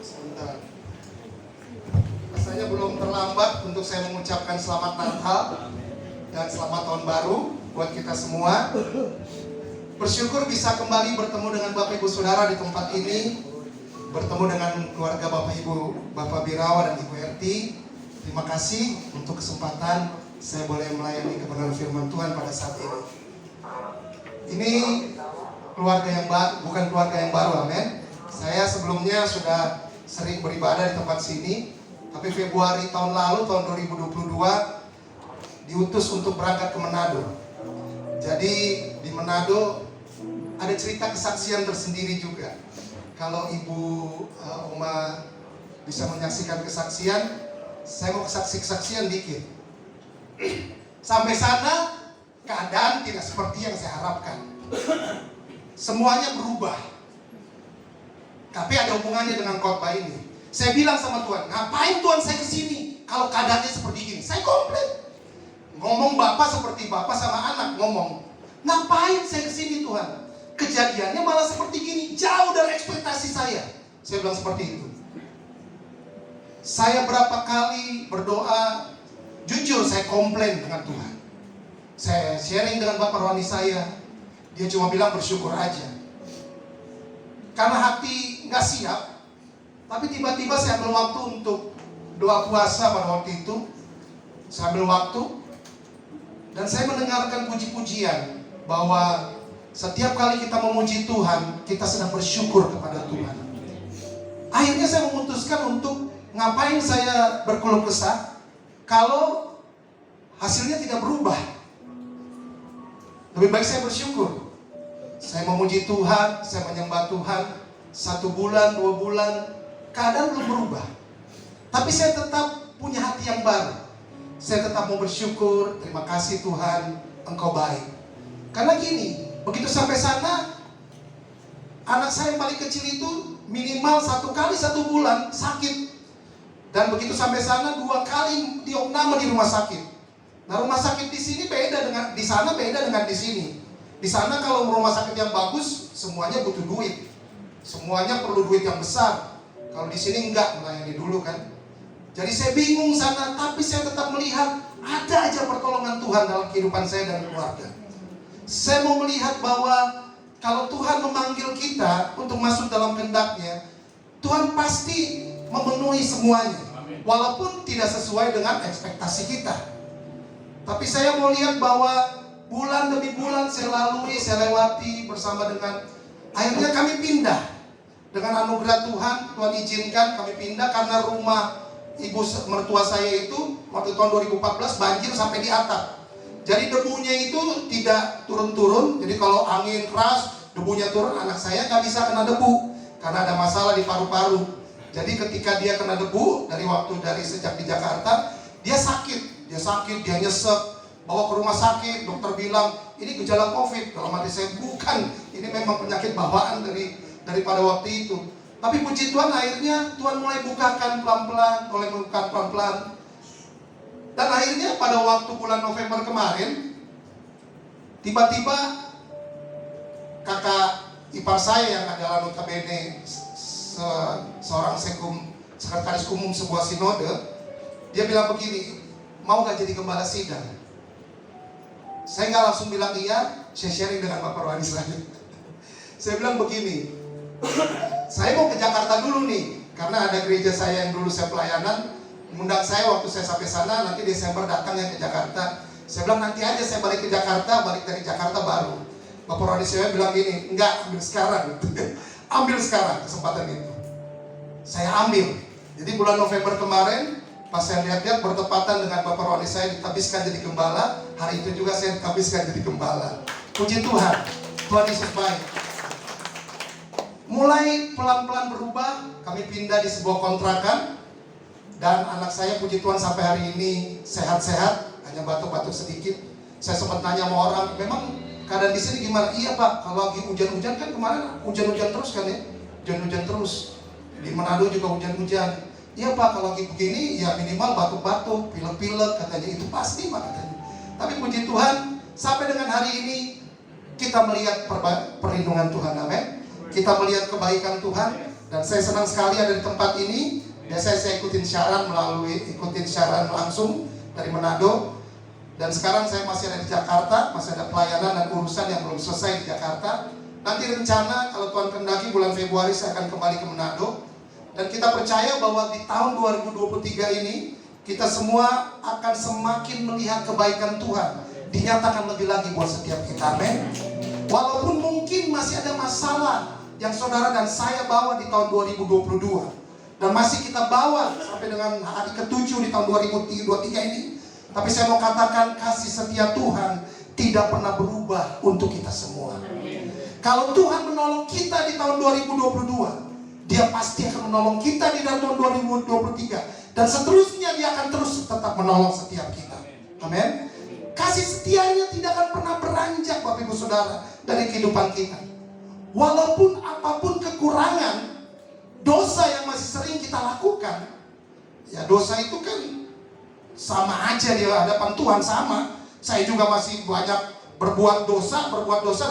Sebentar. Rasanya belum terlambat untuk saya mengucapkan selamat Natal dan selamat tahun baru buat kita semua. Bersyukur bisa kembali bertemu dengan Bapak Ibu Saudara di tempat ini, bertemu dengan keluarga Bapak Ibu, Bapak Birawa dan Ibu Erti. Terima kasih untuk kesempatan saya boleh melayani kebenaran firman Tuhan pada saat ini. Ini keluarga yang baru, bukan keluarga yang baru, amin. Saya sebelumnya sudah sering beribadah di tempat sini, tapi Februari tahun lalu, tahun 2022, diutus untuk berangkat ke Manado. Jadi di Manado ada cerita kesaksian tersendiri juga. Kalau Ibu Oma bisa menyaksikan kesaksian, saya mau kesaksian dikit. Sampai sana keadaan tidak seperti yang saya harapkan. Semuanya berubah. Tapi ada hubungannya dengan khotbah ini. Saya bilang sama Tuhan, ngapain Tuhan saya kesini kalau keadaannya seperti ini? Saya komplain. Ngomong bapak seperti bapak sama anak ngomong, ngapain saya kesini Tuhan? Kejadiannya malah seperti gini, jauh dari ekspektasi saya. Saya bilang seperti itu. Saya berapa kali berdoa, jujur saya komplain dengan Tuhan. Saya sharing dengan bapak rohani saya, dia cuma bilang bersyukur aja. Karena hati gak siap, tapi tiba-tiba saya ambil waktu untuk doa puasa pada waktu itu. Saya ambil waktu, dan saya mendengarkan puji-pujian bahwa setiap kali kita memuji Tuhan, kita sedang bersyukur kepada Tuhan. Akhirnya saya memutuskan untuk ngapain saya berkeluh kesah kalau hasilnya tidak berubah. Lebih baik saya bersyukur. Saya memuji Tuhan, saya menyembah Tuhan. 1 bulan, 2 bulan, keadaan belum berubah. Tapi saya tetap punya hati yang baru. Saya tetap mau bersyukur, terima kasih Tuhan, Engkau baik. Karena gini, begitu sampai sana, anak saya yang paling kecil itu minimal 1 kali 1 bulan sakit. Dan begitu sampai sana 2 kali diopname di rumah sakit. Nah, rumah sakit di sini beda dengan di sana, beda dengan di sini. Di sana kalau rumah sakit yang bagus, semuanya butuh duit. Semuanya perlu duit yang besar. Kalau di sini enggak, melayani dulu kan. Jadi saya bingung sana, tapi saya tetap melihat ada aja pertolongan Tuhan dalam kehidupan saya dan keluarga. Saya mau melihat bahwa kalau Tuhan memanggil kita untuk masuk dalam kehendak-Nya, Tuhan pasti memenuhi semuanya. Walaupun tidak sesuai dengan ekspektasi kita. Tapi saya mau lihat bahwa bulan demi bulan saya lalui, saya lewati bersama dengan, akhirnya kami pindah. Dengan anugerah Tuhan, Tuhan izinkan kami pindah karena rumah ibu mertua saya itu waktu tahun 2014 banjir sampai di atap. Jadi debunya itu tidak turun-turun. Jadi kalau angin keras, debunya turun, anak saya nggak bisa kena debu karena ada masalah di paru-paru. Jadi ketika dia kena debu dari sejak di Jakarta, dia sakit, dia nyesek, bawa ke rumah sakit. Dokter bilang ini gejala COVID. Dalam hati saya, bukan, ini memang penyakit bawaan daripada waktu itu. Tapi puji Tuhan, akhirnya Tuhan mulai bukakan pelan-pelan. Dan akhirnya pada waktu bulan November kemarin, tiba-tiba kakak ipar saya yang adalah notabene seorang sekretaris umum sebuah sinode, dia bilang begini, mau gak jadi gembala sidang? Saya nggak langsung bilang iya, saya sharing dengan Bapak Rohani selanjutnya. Saya bilang begini, saya mau ke Jakarta dulu nih, karena ada gereja saya yang dulu saya pelayanan, mengundang saya waktu saya sampai sana, nanti Desember datang yang ke Jakarta. Saya bilang nanti aja saya balik ke Jakarta, balik dari Jakarta baru. Bapak Rohani saya bilang gini, enggak, ambil sekarang. Ambil sekarang kesempatan itu. Saya ambil. Jadi bulan November kemarin, pas saya lihat-lihat bertepatan dengan Bapak Rohani saya ditabiskan jadi gembala, hari itu juga saya ditabiskan jadi gembala. Puji Tuhan, Tuhan Yesus baik. Mulai pelan-pelan berubah, kami pindah di sebuah kontrakan, dan anak saya puji Tuhan sampai hari ini sehat-sehat, hanya batuk-batuk sedikit. Saya sempat nanya sama orang, memang keadaan di sini gimana? Iya Pak, kalau lagi hujan-hujan kan kemarin hujan-hujan terus kan ya, hujan-hujan terus. Di Manado juga hujan-hujan. Iya Pak, kalau lagi begini ya minimal batuk-batuk, pilek-pilek, katanya itu pasti Pak katanya. Tapi puji Tuhan, sampai dengan hari ini kita melihat perlindungan Tuhan, amin. Kita melihat kebaikan Tuhan, dan saya senang sekali ada di tempat ini. Biasanya saya ikutin siaran langsung dari Manado, dan sekarang saya masih ada di Jakarta, masih ada pelayanan dan urusan yang belum selesai di Jakarta. Nanti rencana kalau Tuhan kehendaki bulan Februari saya akan kembali ke Manado. Dan kita percaya bahwa di tahun 2023 ini kita semua akan semakin melihat kebaikan Tuhan dinyatakan lebih lagi buat setiap kita, amin. Walaupun mungkin masih ada masalah yang saudara dan saya bawa di tahun 2022, dan masih kita bawa sampai dengan hari ke-7 di tahun 2023 ini, tapi saya mau katakan kasih setia Tuhan tidak pernah berubah untuk kita semua. Kalau Tuhan menolong kita di tahun 2022, Dia pasti akan menolong kita di tahun 2023, dan seterusnya Dia akan terus tetap menolong setiap kita. Amin. Kasih setianya tidak akan pernah beranjak Bapak Ibu Saudara dari kehidupan kita. Walaupun apapun kekurangan, dosa yang masih sering kita lakukan, ya dosa itu kan sama aja di hadapan Tuhan, sama. Saya juga masih banyak berbuat dosa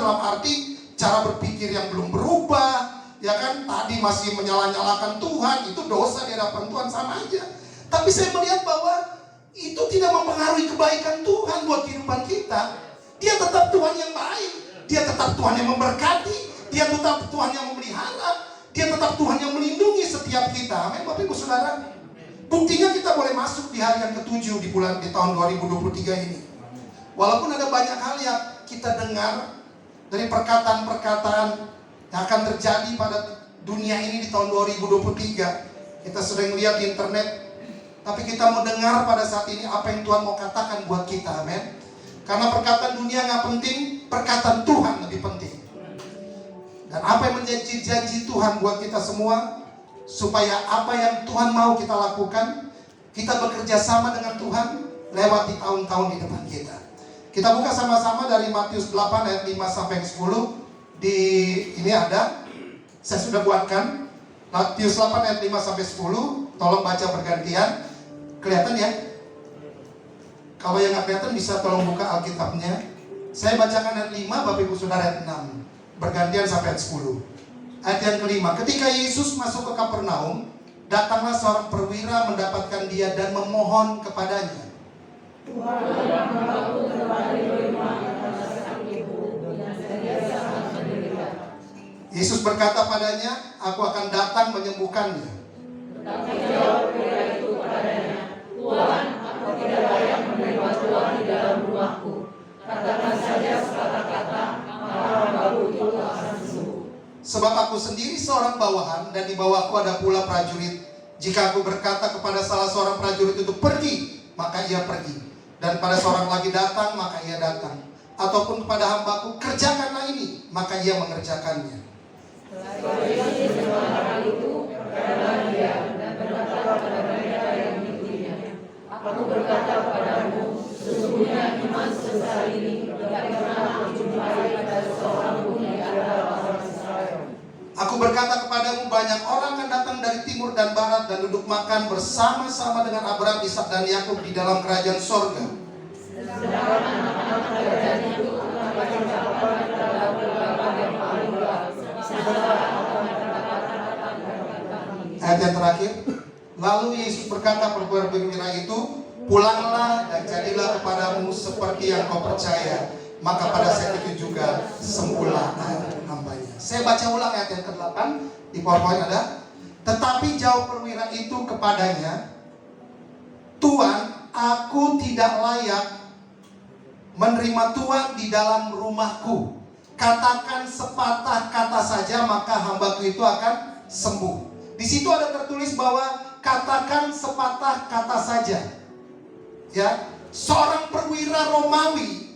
dalam arti cara berpikir yang belum berubah, ya kan, tadi masih menyala-nyalakan Tuhan, itu dosa di hadapan Tuhan, sama aja. Tapi saya melihat bahwa itu tidak mempengaruhi kebaikan Tuhan buat kehidupan kita. Dia tetap Tuhan yang baik, Dia tetap Tuhan yang memberkati, Dia tetap Tuhan yang memelihara, Dia tetap Tuhan yang melindungi setiap kita. Amin Bapak Ibu Saudara. Buktinya kita boleh masuk di hari yang ke-7 di tahun 2023 ini. Walaupun ada banyak hal yang kita dengar dari perkataan-perkataan yang akan terjadi pada dunia ini di tahun 2023. Kita sering lihat di internet, tapi kita mau dengar pada saat ini apa yang Tuhan mau katakan buat kita, amin. Karena perkataan dunia gak penting, perkataan Tuhan lebih penting. Dan apa yang menjadi janji Tuhan buat kita semua, supaya apa yang Tuhan mau kita lakukan, kita bekerja sama dengan Tuhan lewat di tahun-tahun di depan kita. Kita buka sama-sama dari Matius 8 ayat 5 sampai 10. Ini ada, saya sudah buatkan Matius 8 ayat 5 sampai 10. Tolong baca bergantian. Kelihatan ya? Kalau yang nggak kelihatan bisa tolong buka Alkitabnya. Saya bacakan ayat 5, Bapak Ibu Saudara ayat 6. Bergantian sampai ayat 10. Ayat yang kelima, ketika Yesus masuk ke Kapernaum, datanglah seorang perwira mendapatkan dia dan memohon kepadanya. Yesus berkata padanya, aku akan datang menyembuhkannya. Tetapi jawab perwira itu kepadanya, Tuhan, aku tidak layak menerima Tuhan di dalam rumahku. Katakan saja sekata-kata, maka hambaku itu akan sembuh. Sebab aku sendiri seorang bawahan, dan di bawahku ada pula prajurit. Jika aku berkata kepada salah seorang prajurit itu pergi, maka ia pergi. Dan pada seorang lagi datang, maka ia datang. Ataupun kepada hambaku, kerjakanlah ini, maka ia mengerjakannya. Yesus mendengar hal itu, berkatalah dia dan berkata kepada mereka yang mengikutinya, aku berkata padamu, sesungguhnya iman sebesar ini tidak pernah aku jumpai pada seorang pun di antara orang Israel. Aku berkata kepadamu, banyak orang akan datang dari timur dan barat dan duduk makan bersama-sama dengan Abraham, Ishak dan Yakub di dalam kerajaan sorga. Sedangkan anak-anak kerajaan itu akan dicampakkan ke dalam neraka yang paling gelap. yang terakhir. Lalu Yesus berkata kepada perwira itu, pulanglah dan jadilah kepadamu seperti yang kau percaya. Maka pada saat itu juga sembuhlah hambanya. Saya baca ulang ayat yang ke-8 di PowerPoint ada. Tetapi jawab perwira itu kepadanya, Tuan, aku tidak layak menerima Tuhan di dalam rumahku. Katakan sepatah kata saja, maka hambaku itu akan sembuh. Di situ ada tertulis bahwa katakan sepatah kata saja. Ya, seorang perwira Romawi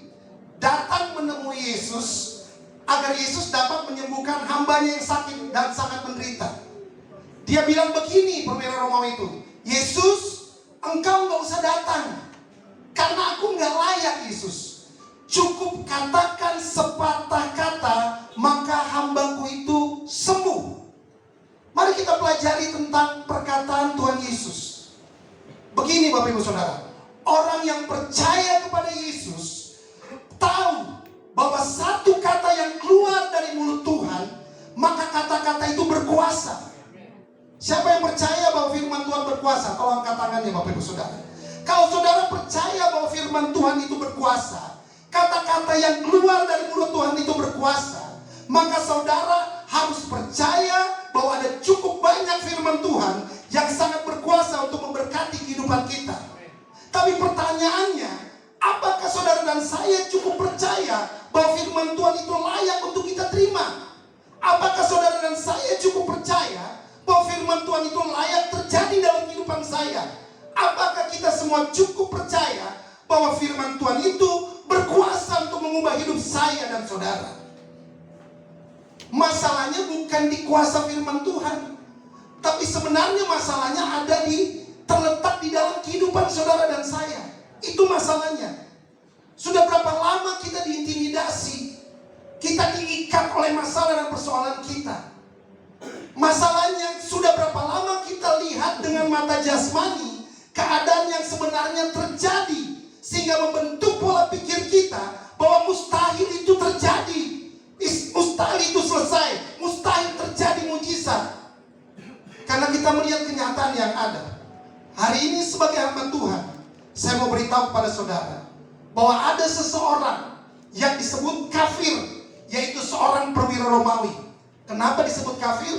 datang menemui Yesus agar Yesus dapat menyembuhkan hambanya yang sakit dan sangat menderita. Dia bilang begini, perwira Romawi itu, Yesus, engkau gak usah datang karena aku gak layak, Yesus. Cukup katakan sepatah kata, maka hambaku itu sembuh. Mari kita pelajari tentang perkataan Tuhan Yesus. Begini Bapak Ibu Saudara, orang yang percaya kepada Yesus tahu bahwa satu kata yang keluar dari mulut Tuhan, maka kata-kata itu berkuasa. Siapa yang percaya bahwa firman Tuhan berkuasa? Kalau angkat tangannya Bapak Ibu Saudara. Kalau saudara percaya bahwa firman Tuhan itu berkuasa, kata-kata yang keluar dari mulut Tuhan itu berkuasa, maka saudara harus percaya bahwa ada cukup banyak firman Tuhan yang sangat berkuasa untuk memberkati kehidupan kita. Tapi pertanyaannya, apakah saudara dan saya cukup percaya bahwa firman Tuhan itu layak untuk kita terima? Apakah saudara dan saya cukup percaya bahwa firman Tuhan itu layak terjadi dalam kehidupan saya? Apakah kita semua cukup percaya bahwa firman Tuhan itu berkuasa untuk mengubah hidup saya dan saudara? Masalahnya bukan di kuasa firman Tuhan, tapi sebenarnya masalahnya terletak di dalam kehidupan saudara dan saya. Itu masalahnya. Sudah berapa lama kita diintimidasi, kita diikat oleh masalah dan persoalan kita. Masalahnya sudah berapa lama kita lihat dengan mata jasmani keadaan yang sebenarnya terjadi, sehingga membentuk pola pikir kita bahwa mustahil itu terjadi, mustahil itu selesai, mustahil terjadi mujizat. Karena kita melihat kenyataan yang ada. Hari ini sebagai hamba Tuhan, saya mau beritahu kepada saudara bahwa ada seseorang yang disebut kafir, yaitu seorang perwira Romawi. Kenapa disebut kafir?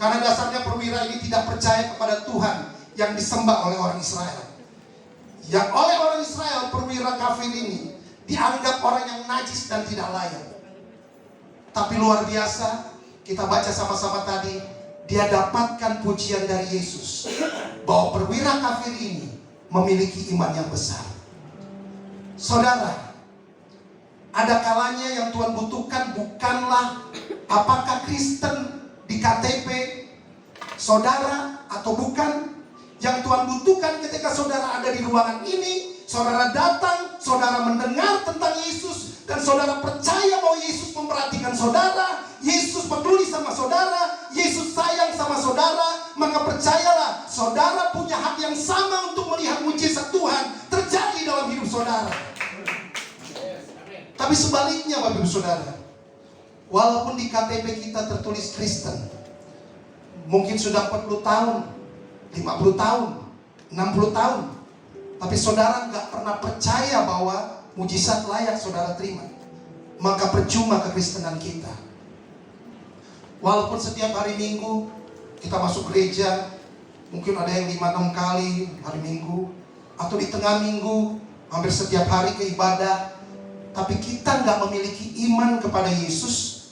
Karena dasarnya perwira ini tidak percaya kepada Tuhan yang disembah oleh orang Israel. Yang oleh orang Israel, perwira kafir ini dianggap orang yang najis dan tidak layak. Tapi luar biasa, kita baca sama-sama tadi, dia dapatkan pujian dari Yesus bahwa perwira kafir ini memiliki iman yang besar. Saudara, ada kalanya yang Tuhan butuhkan bukanlah apakah Kristen di KTP saudara atau bukan. Yang Tuhan butuhkan ketika saudara ada di ruangan ini, saudara datang, saudara mendengar tentang Yesus, dan saudara percaya bahwa Yesus memperhatikan saudara, Yesus peduli sama saudara, Yesus sayang sama saudara, maka percayalah, saudara punya hak yang sama untuk melihat mujizat Tuhan terjadi dalam hidup saudara. Tapi sebaliknya Bapak Ibu Saudara, walaupun di KTP kita tertulis Kristen, mungkin sudah 40 tahun, 50 tahun, 60 tahun, tapi saudara nggak pernah percaya bahwa mujizat layak saudara terima, maka percuma kekristenan kita. Walaupun setiap hari Minggu kita masuk gereja, mungkin ada yang 5-6 kali hari Minggu, atau di tengah minggu hampir setiap hari ke ibadah, tapi kita nggak memiliki iman kepada Yesus,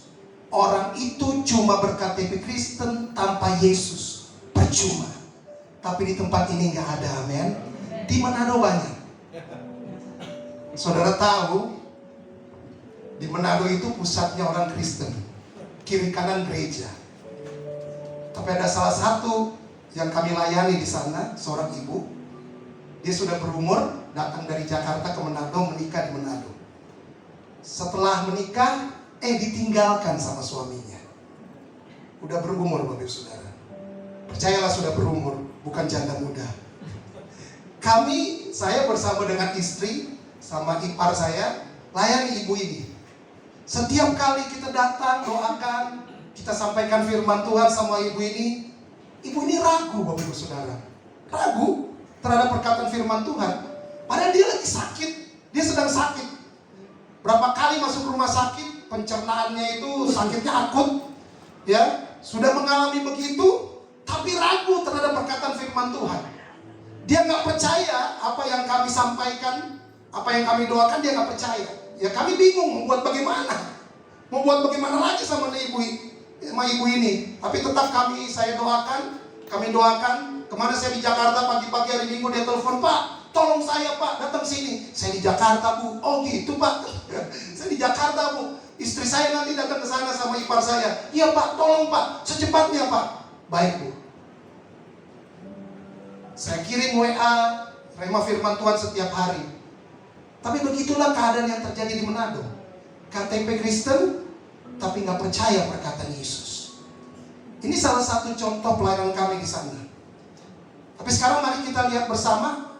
orang itu cuma berKTP Kristen tanpa Yesus, percuma. Tapi di tempat ini nggak ada, amin. Di Manado banyak. Saudara tahu, di Manado itu pusatnya orang Kristen, kiri kanan gereja. Tapi ada salah satu yang kami layani di sana, seorang ibu. Dia sudah berumur, datang dari Jakarta ke Manado, menikah di Manado. Setelah menikah, ditinggalkan sama suaminya. Udah berumur Bapak Ibu Saudara. Percayalah sudah berumur, bukan janda muda. Saya bersama dengan istri, sama ipar saya, layani ibu ini. Setiap kali kita datang, doakan, kita sampaikan firman Tuhan sama ibu ini, Ibu ini ragu, Bapak Ibu Saudara. Ragu terhadap perkataan firman Tuhan. Padahal dia lagi sakit. Dia sedang sakit. Berapa kali masuk rumah sakit, pencernaannya itu sakitnya akut. Ya, sudah mengalami begitu, tapi ragu terhadap perkataan firman Tuhan. Dia nggak percaya apa yang kami sampaikan, apa yang kami doakan, dia nggak percaya. Ya kami bingung mau buat bagaimana. Mau buat bagaimana lagi sama ibu ini. Tapi tetap saya doakan. Kami doakan. Kemana saya di Jakarta pagi-pagi hari Minggu dia telepon, Pak, tolong saya Pak, datang sini. Saya di Jakarta Bu. Oh gitu Pak. Saya di Jakarta Bu. Istri saya nanti datang ke sana sama ipar saya. Iya Pak, tolong Pak, secepatnya Pak. Baik Bu. Saya kirim WA, Rema firman Tuhan setiap hari. Tapi begitulah keadaan yang terjadi di Manado. KTP Kristen, tapi nggak percaya perkataan Yesus. Ini salah satu contoh pelayanan kami di sana. Tapi sekarang mari kita lihat bersama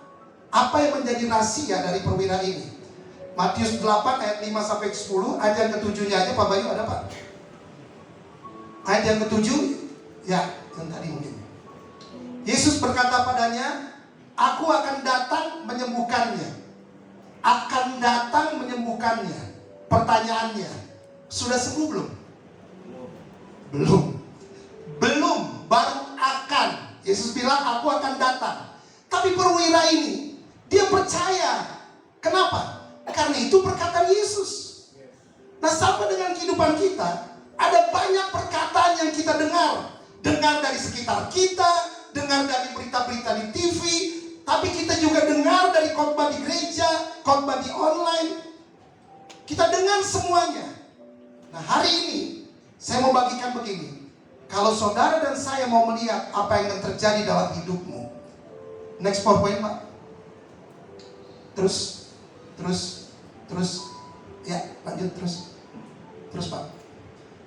apa yang menjadi rahasia dari perwira ini. Matius 8 ayat 5-10, ayat yang ke-7-nya aja Pak Bayu ada Pak? Ayat yang ke-7, ya, yang tadi mungkin. Yesus berkata padanya, aku akan datang menyembuhkannya. Akan datang menyembuhkannya. Pertanyaannya, sudah sembuh belum? Belum, baru akan. Yesus bilang, aku akan datang. Tapi perwira ini, dia percaya. Kenapa? Karena itu perkataan Yesus. Nah, sama dengan kehidupan kita, ada banyak perkataan yang kita dengar. Dengar dari sekitar kita, dengar dari berita-berita di TV, tapi kita juga dengar dari khotbah di gereja, khotbah di online. Kita dengar semuanya. Nah, hari ini saya mau bagikan begini. Kalau saudara dan saya mau melihat apa yang terjadi dalam hidupmu. Next PowerPoint Pak. Terus. Ya, lanjut terus. Terus Pak.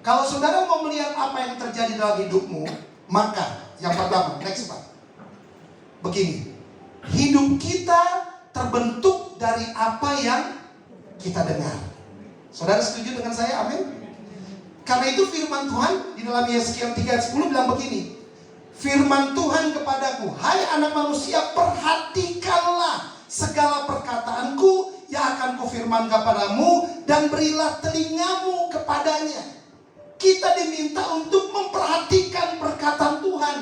Kalau saudara mau melihat apa yang terjadi dalam hidupmu, maka yang pertama, next Pak. Begini. Hidup kita terbentuk dari apa yang kita dengar. Saudara setuju dengan saya? Amin. Karena itu firman Tuhan di dalam Yeskiel 3:10 bilang begini. Firman Tuhan kepadaku, hai anak manusia, perhatikanlah segala perkataanku yang akan kufirmankan kepadamu dan berilah telingamu kepadanya. Kita diminta untuk memperhatikan perkataan Tuhan,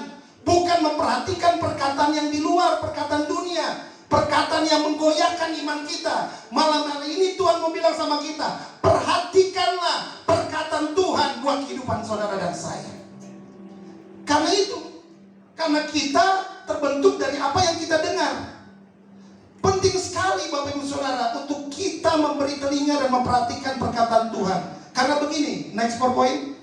bukan memperhatikan perkataan yang di luar, perkataan dunia, perkataan yang menggoyahkan iman kita. Malam hari ini Tuhan mau bilang sama kita, perhatikanlah perkataan Tuhan buat kehidupan saudara dan saya. Karena itu, karena kita terbentuk dari apa yang kita dengar. Penting sekali Bapak Ibu Saudara untuk kita memberi telinga dan memperhatikan perkataan Tuhan. Karena begini, next PowerPoint.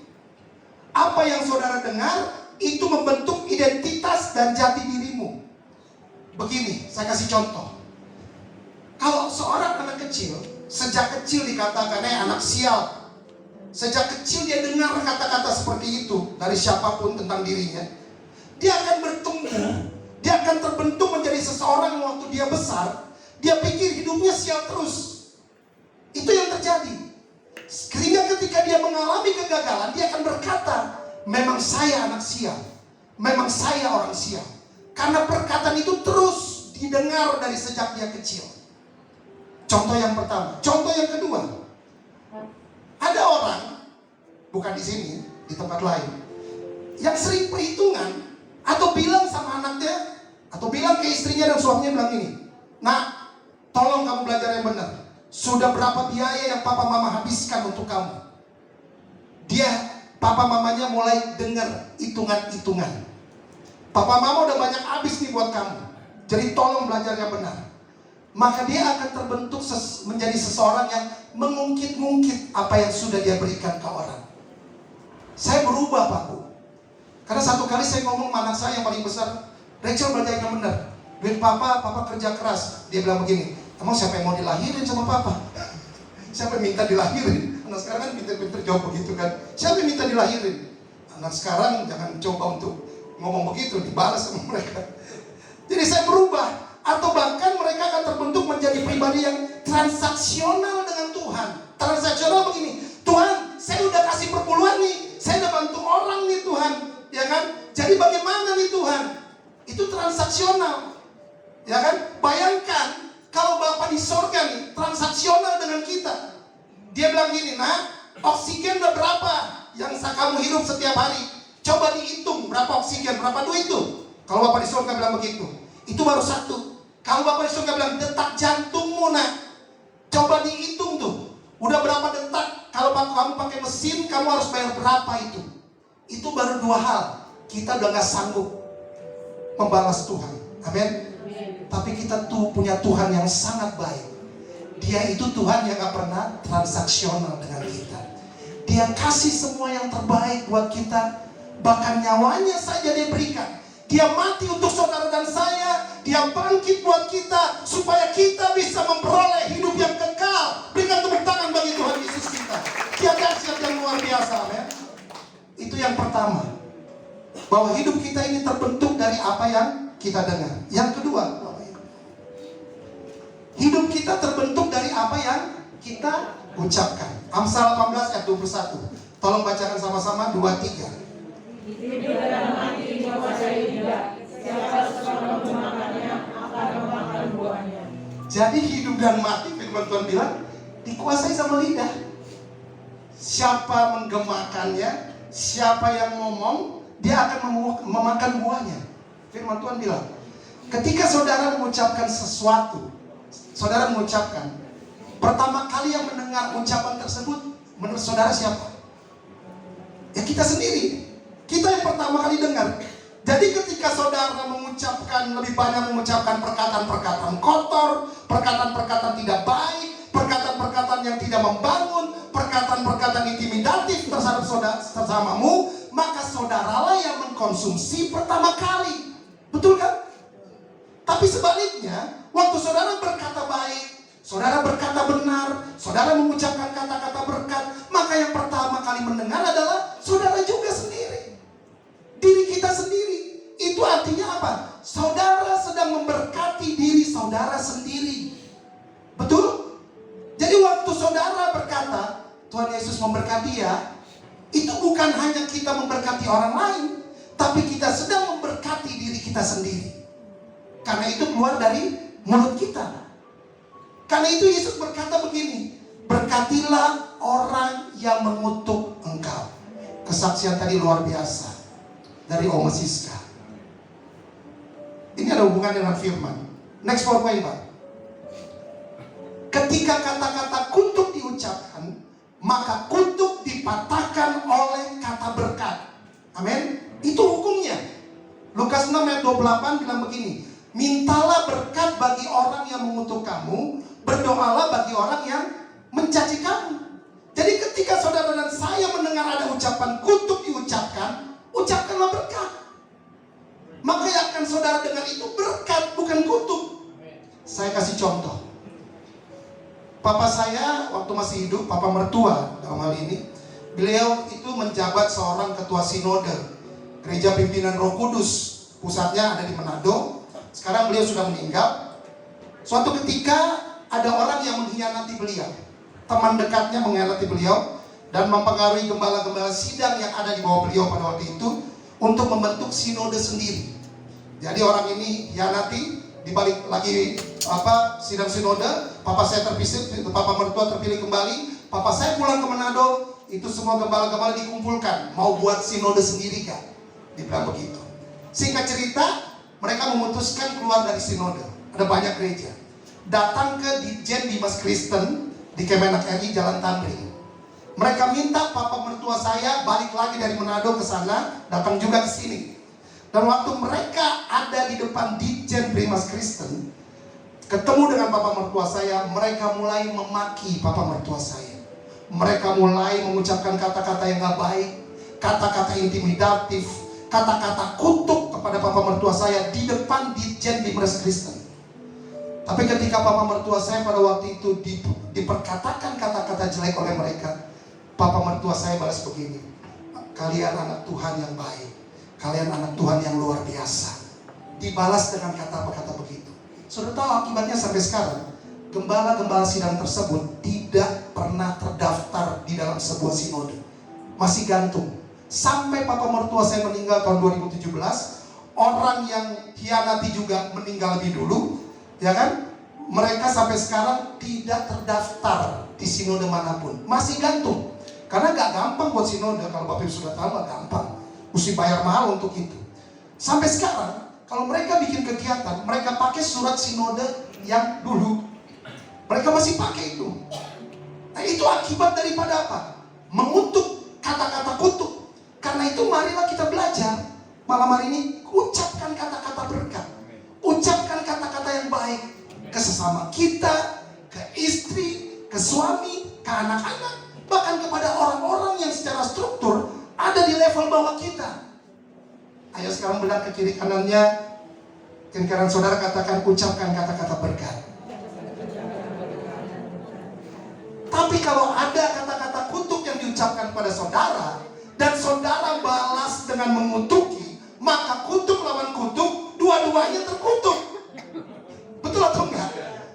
Apa yang saudara dengar itu membentuk identitas dan jati dirimu. Begini, saya kasih contoh. Kalau seorang anak kecil, sejak kecil dikatakan anak sial. Sejak kecil dia dengar kata-kata seperti itu dari siapapun tentang dirinya. Dia akan bertumbuh, dia akan terbentuk menjadi seseorang waktu dia besar. Dia pikir hidupnya sial terus. Itu yang terjadi. Sehingga ketika dia mengalami kegagalan, dia akan berkata, memang saya anak sial, memang saya orang sial. Karena perkataan itu terus didengar dari sejak dia kecil. Contoh yang pertama. Contoh yang kedua, ada orang, bukan di sini, di tempat lain, yang sering perhitungan atau bilang sama anaknya, atau bilang ke istrinya dan suaminya bilang gini, nak, tolong kamu belajar yang benar. Sudah berapa biaya yang papa mama habiskan untuk kamu? Papa mamanya mulai dengar hitungan-hitungan. Papa mama udah banyak habis nih buat kamu. Jadi tolong belajar yang benar. Maka dia akan terbentuk menjadi seseorang yang mengungkit-ungkit apa yang sudah dia berikan ke orang. Saya berubah Pak Bu. Karena satu kali saya ngomong sama anak saya yang paling besar, Rachel belajar yang benar. Duit papa kerja keras. Dia bilang begini, emang siapa yang mau dilahirin sama papa? Siapa yang minta dilahirin? Anak sekarang kan pinter-pinter jawab begitu kan. Siapa yang minta dilahirin? Anak sekarang jangan coba untuk ngomong begitu, dibalas sama mereka. Jadi saya berubah. Atau bahkan mereka akan terbentuk menjadi pribadi yang transaksional dengan Tuhan. Transaksional begini, Tuhan saya udah kasih perpuluhan nih, saya udah bantu orang nih Tuhan, ya kan? Jadi bagaimana nih Tuhan? Itu transaksional. Ya kan? Bayangkan kalau Bapa di sorga nih transaksional dengan kita. Dia bilang gini, nah, oksigen udah berapa yang kamu hidup setiap hari? Coba dihitung berapa oksigen, berapa duit itu. Kalau Bapa di sorga bilang begitu, itu baru satu. Kalau Bapa di sorga bilang detak jantungmu, nah, coba dihitung tuh. Udah berapa detak? Kalau kamu pakai mesin, kamu harus bayar berapa itu? Itu baru dua hal. Kita udah gak sanggup membalas Tuhan. Amin. Tapi kita tuh punya Tuhan yang sangat baik. Dia itu Tuhan yang gak pernah transaksional dengan kita. Dia kasih semua yang terbaik buat kita. Bahkan nyawanya saja dia berikan. Dia mati untuk saudara dan saya. Dia bangkit buat kita supaya kita bisa memperoleh hidup yang kekal. Berikan tepuk tangan bagi Tuhan Yesus kita. Dia dahsyat yang luar biasa, amin. Itu yang pertama, bahwa hidup kita ini terbentuk dari apa yang kita dengar. Yang kedua, hidup kita terbentuk dari apa yang kita ucapkan. Amsal 18 ayat 21. Tolong bacakan sama-sama 2-3. Hidup dan mati dikuasai lidah. Siapa suka memakannya akan memakan buahnya. Jadi hidup dan mati, firman Tuhan bilang, dikuasai sama lidah. Siapa menggemakannya, siapa yang ngomong, dia akan memakan buahnya. Firman Tuhan bilang, ketika saudara mengucapkan sesuatu, saudara mengucapkan, pertama kali yang mendengar ucapan tersebut, menurut saudara siapa? Ya kita sendiri. Kita yang pertama kali dengar. Jadi ketika saudara mengucapkan, lebih banyak mengucapkan perkataan-perkataan kotor, perkataan-perkataan tidak baik, perkataan-perkataan yang tidak membangun, perkataan-perkataan intimidatif terhadap sesamamu, maka saudaralah yang mengkonsumsi pertama kali. Betul kan? Tapi sebaliknya, waktu saudara berkata baik, saudara berkata benar, saudara mengucapkan kata-kata berkat, maka yang pertama kali mendengar adalah saudara juga sendiri. Diri kita sendiri. Itu artinya apa? Saudara sedang memberkati diri saudara sendiri. Betul? Jadi waktu saudara berkata, Tuhan Yesus memberkati ya, itu bukan hanya kita memberkati orang lain, tapi kita sedang memberkati diri kita sendiri. Karena itu keluar dari mulut kita. Karena itu Yesus berkata begini, berkatilah orang yang mengutuk engkau. Kesaksian tadi luar biasa dari Oma Siska. Ini ada hubungan dengan firman. Next PowerPoint, Pak. Ketika kata-kata kutuk diucapkan, maka kutuk dipatahkan oleh kata berkat. Amin. Itu hukumnya. Lukas 6 ayat 28 bilang begini, mintalah berkat bagi orang yang mengutuk kamu, berdoalah bagi orang yang mencaci kamu. Jadi ketika saudara dan saya mendengar ada ucapan kutuk diucapkan, ucapkanlah berkat. Maka yang akan saudara dengar itu berkat, bukan kutuk. Saya kasih contoh. Papa saya waktu masih hidup, papa mertua dalam hal ini, beliau itu menjabat seorang ketua sinode Gereja Pimpinan Roh Kudus. Pusatnya ada di Manado. Sekarang beliau sudah meninggal. Suatu ketika ada orang yang mengkhianati beliau. Teman dekatnya mengkhianati beliau dan mempengaruhi gembala-gembala sidang yang ada di bawah beliau pada waktu itu untuk membentuk sinode sendiri. Jadi orang ini hianati, dibalik lagi sidang sinode, papa saya terpisah, papa mertua terpilih kembali, papa saya pulang ke Manado, itu semua gembala-gembala dikumpulkan, mau buat sinode sendiri kan? Dibilang begitu. Singkat cerita, mereka memutuskan keluar dari sinode. Ada banyak gereja. Datang ke Ditjen Dimas Kristen di Kemenak RI Jalan Tamrin. Mereka minta papa mertua saya balik lagi dari Manado ke sana, datang juga ke sini. Dan waktu mereka ada di depan Ditjen Dimas Kristen, ketemu dengan papa mertua saya, mereka mulai memaki papa mertua saya. Mereka mulai mengucapkan kata-kata yang gak baik, kata-kata intimidatif, kata-kata kutuk kepada papa mertua saya di depan Ditjen Dimas Kristen. Tapi ketika papa mertua saya pada waktu itu diperkatakan kata-kata jelek oleh mereka, papa mertua saya balas begini, kalian anak Tuhan yang baik, kalian anak Tuhan yang luar biasa. Dibalas dengan kata-kata begitu. Sudah tahu akibatnya sampai sekarang, gembala-gembala sidang tersebut tidak pernah terdaftar di dalam sebuah sinode. Masih gantung. Sampai papa mertua saya meninggal tahun 2017, orang yang hianati juga meninggal lebih dulu, ya kan? Mereka sampai sekarang tidak terdaftar di sinode manapun, masih gantung. Karena gak gampang buat sinode, kalau Bapak Ibu sudah tahu gak gampang, mesti bayar mahal untuk itu. Sampai sekarang, kalau mereka bikin kegiatan, mereka pakai surat sinode yang dulu. Mereka masih pakai itu. Nah, itu akibat daripada apa? Mengutuk, kata-kata kutuk. Karena itu marilah kita belajar malam hari ini, ucapkan kata-kata berkat, ucapkan kata-kata yang baik ke sesama kita, ke istri, ke suami, ke anak-anak, bahkan kepada orang-orang yang secara struktur ada di level bawah kita. Ayo sekarang bilang ke kiri kanannya, kiri kanan saudara, katakan, ucapkan kata-kata berkat. Tapi kalau ada kata-kata kutuk yang diucapkan pada saudara, dan saudara balas dengan mengutuki, maka kutuk lawan kutuk, dua-duanya terkutuk. Betul atau enggak?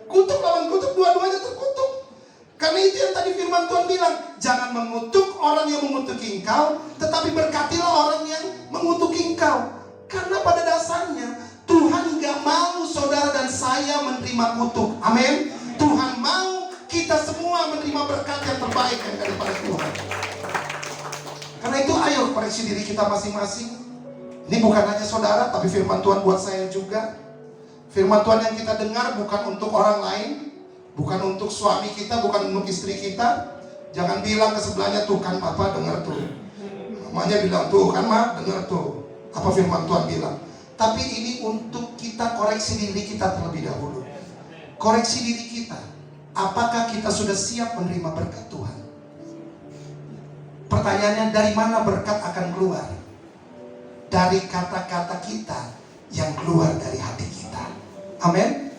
Kutuk lawan kutuk, dua-duanya terkutuk. Karena itu yang tadi firman Tuhan bilang, jangan mengutuk orang yang mengutuki engkau, tetapi berkatilah orang yang mengutuki engkau. Karena pada dasarnya Tuhan gak mau saudara dan saya menerima kutuk. Amin. Tuhan mau kita semua menerima berkat yang terbaik daripada Tuhan. Karena itu ayo koreksi diri kita masing-masing. Ini bukan hanya saudara, tapi firman Tuhan buat saya juga. Firman Tuhan yang kita dengar bukan untuk orang lain, bukan untuk suami kita, bukan untuk istri kita. Jangan bilang ke sebelahnya, tuh kan papa dengar tuh. Mamanya bilang, tuh kan mak dengar tuh apa firman Tuhan bilang. Tapi ini untuk kita koreksi diri kita terlebih dahulu. Koreksi diri kita. Apakah kita sudah siap menerima berkat Tuhan? Pertanyaannya, dari mana berkat akan keluar? Dari kata-kata kita yang keluar dari hati kita. Amin.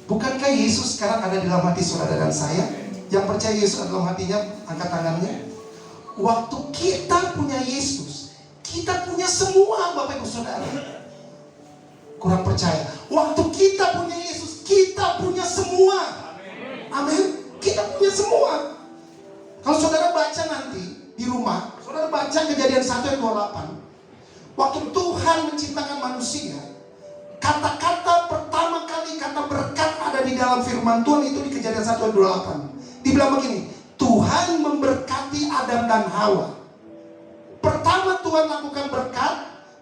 Bukankah Yesus sekarang ada di dalam hati saudara dan saya? Yang percaya Yesus ada dalam hatinya, angkat tangannya. Waktu kita punya Yesus, kita punya semua, Bapak Ibu Saudara. Kurang percaya. Waktu kita punya Yesus, kita punya semua. Amin. Kita punya semua. Kalau saudara baca nanti di rumah, saudara baca Kejadian 1 ayat 28. Waktu Tuhan menciptakan manusia, kata-kata pertama kali, kata berkat ada di dalam firman Tuhan itu di Kejadian 1 ayat 28. Dibilang begini, Tuhan memberkati Adam dan Hawa. Pertama Tuhan lakukan berkat,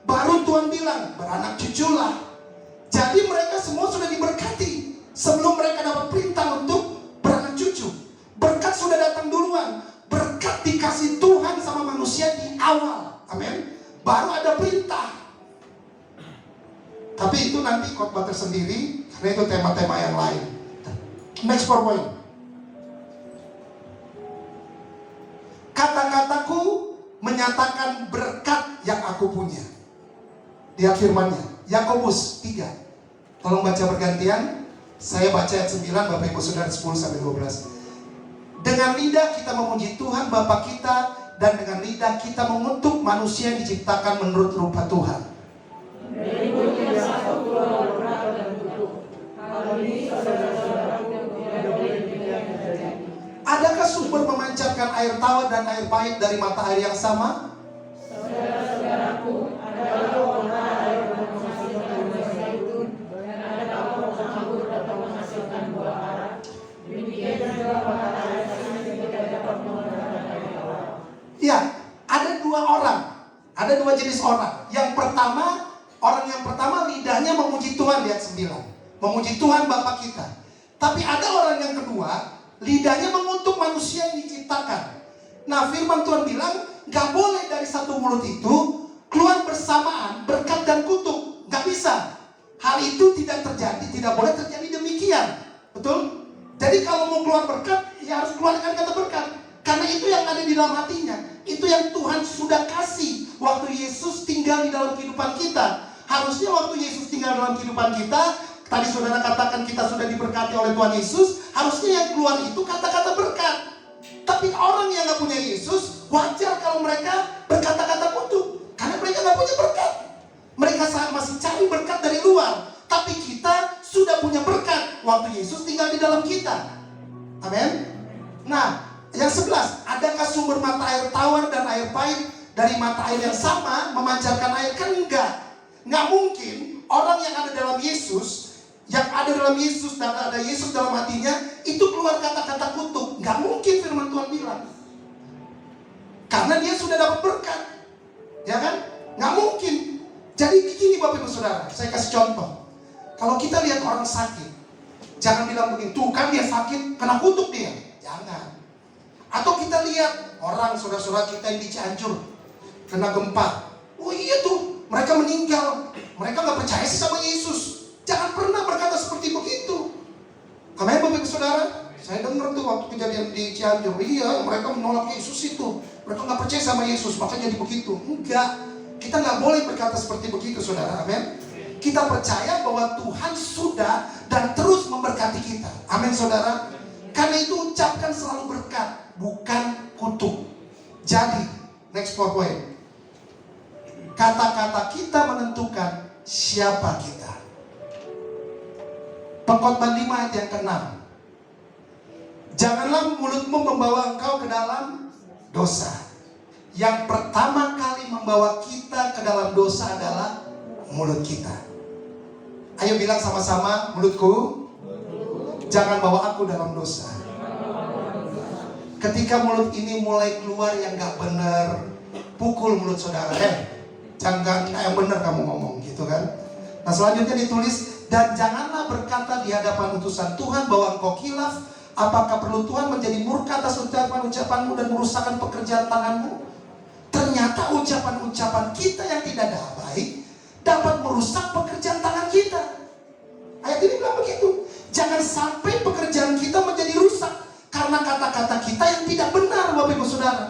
baru Tuhan bilang beranak cuculah. Jadi mereka semua sudah diberkati sebelum mereka dapat perintah untuk beranak cucu. Berkat sudah datang duluan. Berkat dikasih Tuhan sama manusia di awal. Amin. Baru ada perintah. Tapi itu nanti khotbah tersendiri, karena itu tema-tema yang lain. Next point. Kata-kataku menyatakan berkat yang aku punya. Lihat firmannya, Yakobus 3. Tolong baca bergantian. Saya baca ayat 9, Bapak Ibu Saudara 10-12. Dengan lidah kita memuji Tuhan Bapa kita, dan dengan lidah kita mengutuk manusia yang diciptakan menurut rupa Tuhan. Adakah sumber memancarkan air tawar dan air pahit dari mata air yang sama? Saudara-saudaraku, adalah pohon air yang menghasilkan buah zaitun, dan adakah pohon anggur dapat menghasilkan buah ara. Demikian juga mata air tidak dapat menghasilkan air tawar. Ya, ada dua jenis orang. Orang yang pertama lidahnya memuji Tuhan, lihat 9. Memuji Tuhan Bapa kita. Tapi ada orang yang kedua, lidahnya mengutuk manusia yang diciptakan. Nah, firman Tuhan bilang, gak boleh dari satu mulut itu keluar bersamaan berkat dan kutuk. Gak bisa. Hal itu tidak terjadi, tidak boleh terjadi demikian. Betul? Jadi kalau mau keluar berkat, ya harus keluarkan kata berkat. Karena itu yang ada di dalam hatinya. Itu yang Tuhan sudah kasih waktu Yesus tinggal di dalam kehidupan kita. Harusnya waktu Yesus tinggal dalam kehidupan kita, tadi saudara katakan kita sudah diberkati oleh Tuhan Yesus, harusnya yang keluar itu kata-kata berkat. Tapi orang yang gak punya Yesus, wajar kalau mereka berkata-kata kutuk. Karena mereka gak punya berkat. Mereka masih cari berkat dari luar. Tapi kita sudah punya berkat waktu Yesus tinggal di dalam kita. Amin. Nah, yang 11, adakah sumber mata air tawar dan air pahit dari mata air yang sama memancarkan air? Kan enggak. Nggak mungkin orang yang ada dalam Yesus, dan ada Yesus dalam hatinya, itu keluar kata-kata kutuk. Nggak mungkin firman Tuhan bilang. Karena dia sudah dapat berkat. Ya kan? Nggak mungkin. Jadi begini Bapak Ibu Saudara, saya kasih contoh. Kalau kita lihat orang sakit, jangan bilang begini, tuh kan dia sakit, kena kutuk dia. Jangan. Atau kita lihat orang saudara-saudara kita yang di Cianjur kena gempa. Oh iya tuh, mereka meninggal. Mereka nggak percaya sih sama Yesus. Jangan pernah berkata seperti begitu. Amin Bapak Ibu Saudara. Saya dengar tuh waktu kejadian di Cianjur. Iya, mereka menolak Yesus itu. Mereka nggak percaya sama Yesus, makanya jadi begitu. Enggak. Kita nggak boleh berkata seperti begitu, saudara. Amin. Kita percaya bahwa Tuhan sudah dan terus memberkati kita. Amin, saudara. Karena itu ucapkan selalu berkat, bukan kutuk. Jadi, next point. Kata-kata kita menentukan siapa kita. Pengkhotbah 5 ayat yang ke-6. Janganlah mulutmu membawa engkau ke dalam dosa. Yang pertama kali membawa kita ke dalam dosa adalah mulut kita. Ayo bilang sama-sama, mulutku jangan bawa aku dalam dosa. Ketika mulut ini mulai keluar yang gak benar, pukul mulut saudara. Jangan yang benar kamu ngomong gitu kan. Nah selanjutnya ditulis, dan janganlah berkata di hadapan utusan Tuhan bahwa engkau khilaf. Apakah perlu Tuhan menjadi murka atas ucapan-ucapanmu dan merusakkan pekerjaan tanganmu? Ternyata ucapan-ucapan kita yang tidak baik dapat merusak pekerjaan tangan kita. Ayat ini bilang begitu. Jangan sampai pekerjaan kita menjadi rusak karena kata-kata kita yang tidak benar, Bapak Ibu Saudara.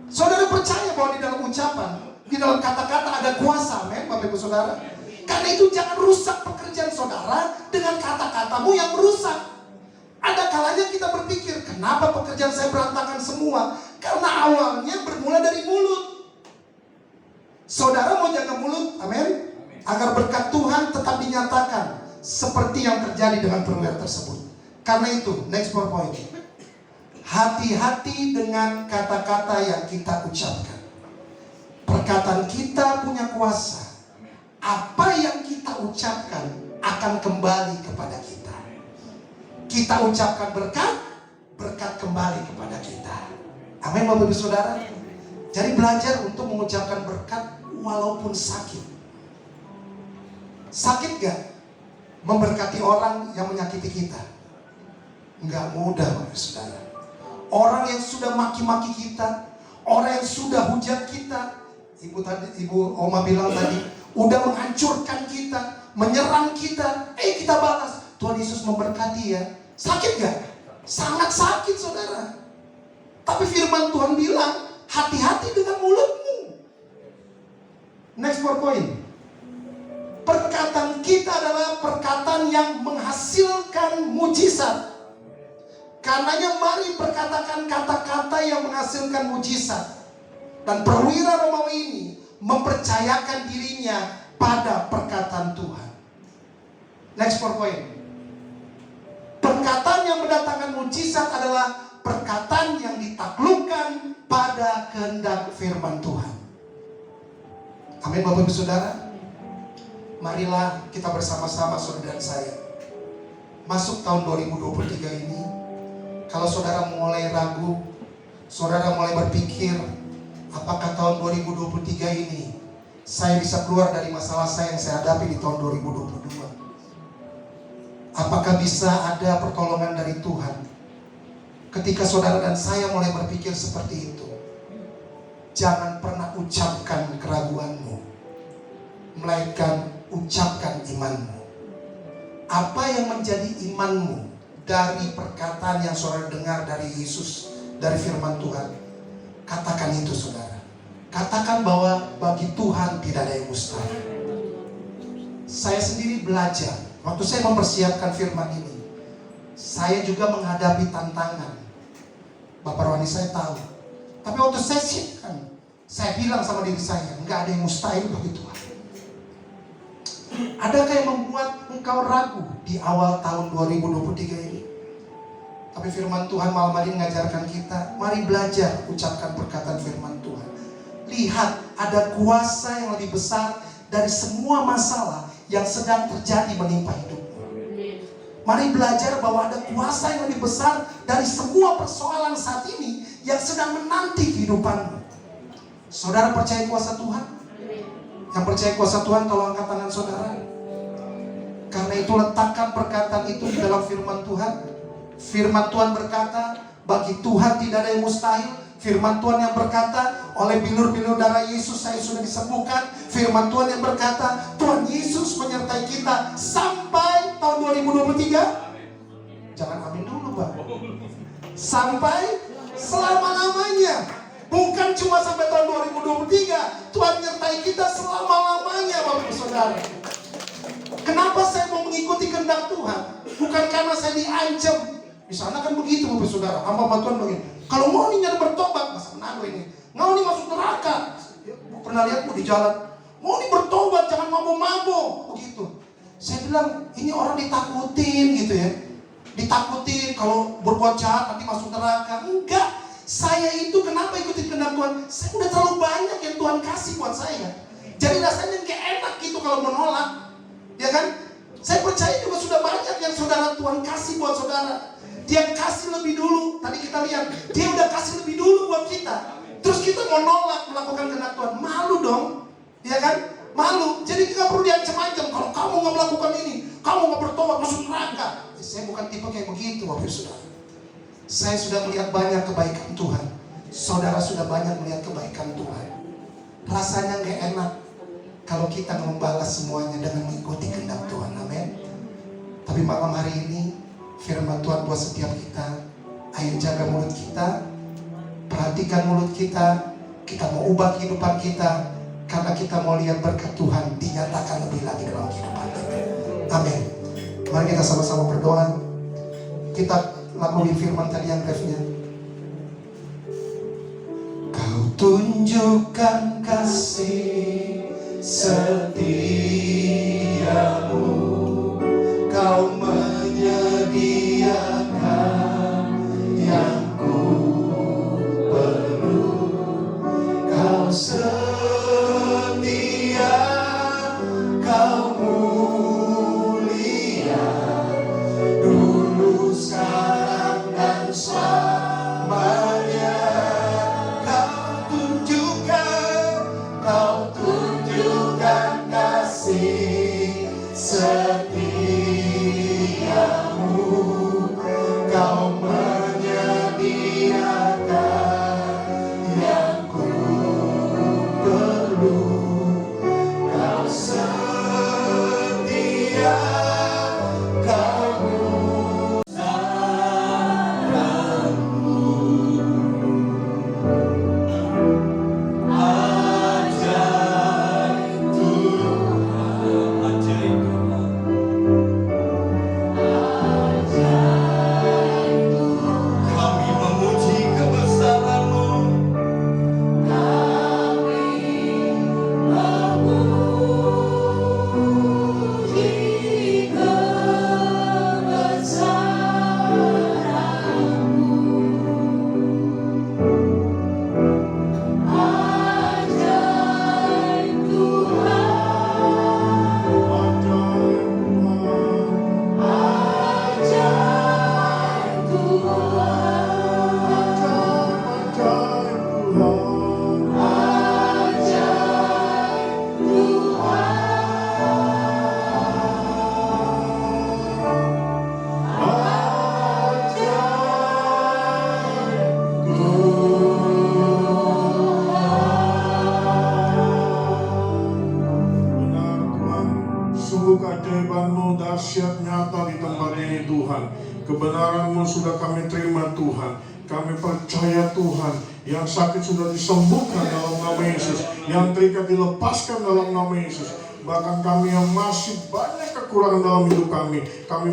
Saudara percaya bahwa di dalam ucapan, di dalam kata-kata ada kuasa, men, Bapak Ibu Saudara. Karena itu jangan rusak pekerjaan saudara dengan kata-katamu yang merusak. Ada kalanya kita berpikir, kenapa pekerjaan saya berantakan semua? Karena awalnya bermula dari mulut. Saudara mau jaga mulut, amin, agar berkat Tuhan tetap dinyatakan seperti yang terjadi dengan perwira tersebut. Karena itu, next point. Hati-hati dengan kata-kata yang kita ucapkan. Perkataan kita punya kuasa. Apa yang kita ucapkan akan kembali kepada kita. Kita ucapkan berkat, berkat kembali kepada kita. Amin Bapak Ibu Saudara. Jadi belajar untuk mengucapkan berkat walaupun sakit. Sakit gak memberkati orang yang menyakiti kita? Enggak mudah Bapak Ibu Saudara. Orang yang sudah maki-maki kita, orang yang sudah hujat kita, Ibu Oma bilang tadi, udah menghancurkan kita, menyerang kita, kita balas. Tuhan Yesus memberkati ya. Sakit gak? Sangat sakit saudara. Tapi firman Tuhan bilang, hati-hati dengan mulutmu. Next point. Perkataan kita adalah perkataan yang menghasilkan mujizat. Karenanya mari perkatakan kata-kata yang menghasilkan mujizat. Dan perwira Romawi ini mempercayakan dirinya pada perkataan Tuhan. Next point. Perkataan yang mendatangkan mujizat adalah perkataan yang ditaklukkan pada kehendak firman Tuhan. Amin Bapak Ibu Saudara. Marilah kita bersama-sama saudara dan saya masuk tahun 2023 ini. Kalau saudara mulai ragu, saudara mulai berpikir, apakah tahun 2023 ini saya bisa keluar dari masalah saya yang saya hadapi di tahun 2022? Apakah bisa ada pertolongan dari Tuhan? Ketika saudara dan saya mulai berpikir seperti itu, jangan pernah ucapkan keraguanmu, melainkan ucapkan imanmu. Apa yang menjadi imanmu dari perkataan yang saudara dengar dari Yesus, dari firman Tuhan? Katakan itu saudara. Katakan bahwa bagi Tuhan tidak ada yang mustahil. Saya sendiri belajar. Waktu saya mempersiapkan firman ini, saya juga menghadapi tantangan. Bapak rohani saya tahu. Tapi waktu saya siapkan, saya bilang sama diri saya, enggak ada yang mustahil bagi Tuhan. Adakah yang membuat engkau ragu di awal tahun 2023 ini? Tapi firman Tuhan malam hari mengajarkan kita, mari belajar ucapkan perkataan firman Tuhan. lihat ada kuasa yang lebih besar dari semua masalah yang sedang terjadi menimpa hidupmu. Mari belajar bahwa ada kuasa yang lebih besar dari semua persoalan saat ini yang sedang menanti kehidupanmu. Saudara percaya kuasa Tuhan? Yang percaya kuasa Tuhan tolong angkat tangan saudara. Karena itu letakkan perkataan itu di dalam firman Tuhan. Firman Tuhan berkata, bagi Tuhan tidak ada yang mustahil. Firman Tuhan yang berkata, oleh bilur-bilur darah Yesus saya sudah disembuhkan. Firman Tuhan yang berkata, Tuhan Yesus menyertai kita sampai tahun 2023. Jangan amin dulu Pak. Sampai selama-lamanya. Bukan cuma sampai tahun 2023. Tuhan menyertai kita selama-lamanya Bapak Ibu Saudara. Kenapa saya mau mengikuti kehendak Tuhan? Bukan karena saya diancam. Misalnya kan begitu Bapak Ibu Saudara. Hamba Tuhan begini. Kalau mau nih nyari bertobat, masa menaruh ini. Mau nih masuk neraka. Pernah lihatmu di jalan. Mau nih bertobat, jangan mabuk-mabuk. Begitu. Saya bilang, ini orang ditakutin gitu ya. Ditakutin kalau berbuat jahat nanti masuk neraka. Enggak. Saya itu kenapa ikutin kehendak Tuhan? Saya udah terlalu banyak yang Tuhan kasih buat saya. Jadi rasanya kayak enak gitu kalau menolak. Ya kan? Saya percaya juga sudah banyak yang saudara Tuhan kasih buat saudara. Dia kasih lebih dulu. Tadi kita lihat, dia udah kasih lebih dulu buat kita. Terus kita mau nolak melakukan kehendak Tuhan. Malu dong. Ya kan? Malu. Jadi kita perlu diancam-ancam. Kalau kamu gak melakukan ini, kamu gak bertobat, masuk neraka. Saya bukan tipe kayak begitu Bapak Ibu Saudara. Saya sudah melihat banyak kebaikan Tuhan. Saudara sudah banyak melihat kebaikan Tuhan. Rasanya gak enak kalau kita membalas semuanya dengan mengikuti kehendak Tuhan. Amin. Tapi malam hari ini firman Tuhan buat setiap kita. Ayo jaga mulut kita. Perhatikan mulut kita. Kita mau ubah kehidupan kita. Karena kita mau lihat berkat Tuhan dinyatakan lebih lagi dalam kehidupan kita. Amin. Mari kita sama-sama berdoa. Kita lakukan firman tadi yang refnya. Kau tunjukkan kasih setiamu. Kau menyediakan yang ku perlu. Kau setia, kau mulia, dulu, sekarang, dan selamanya. Kau tunjukkan kasih setiamu. Kau menyediakan yang ku perlu. Kau setia, kau keajaiban-Mu dahsyat nyata di tempat ini Tuhan. Kebenaran-Mu sudah kami terima Tuhan. Kami percaya Tuhan, yang sakit sudah disembuhkan dalam nama Yesus, yang terikat dilepaskan dalam nama Yesus. Bahkan kami yang masih banyak kekurangan dalam hidup kami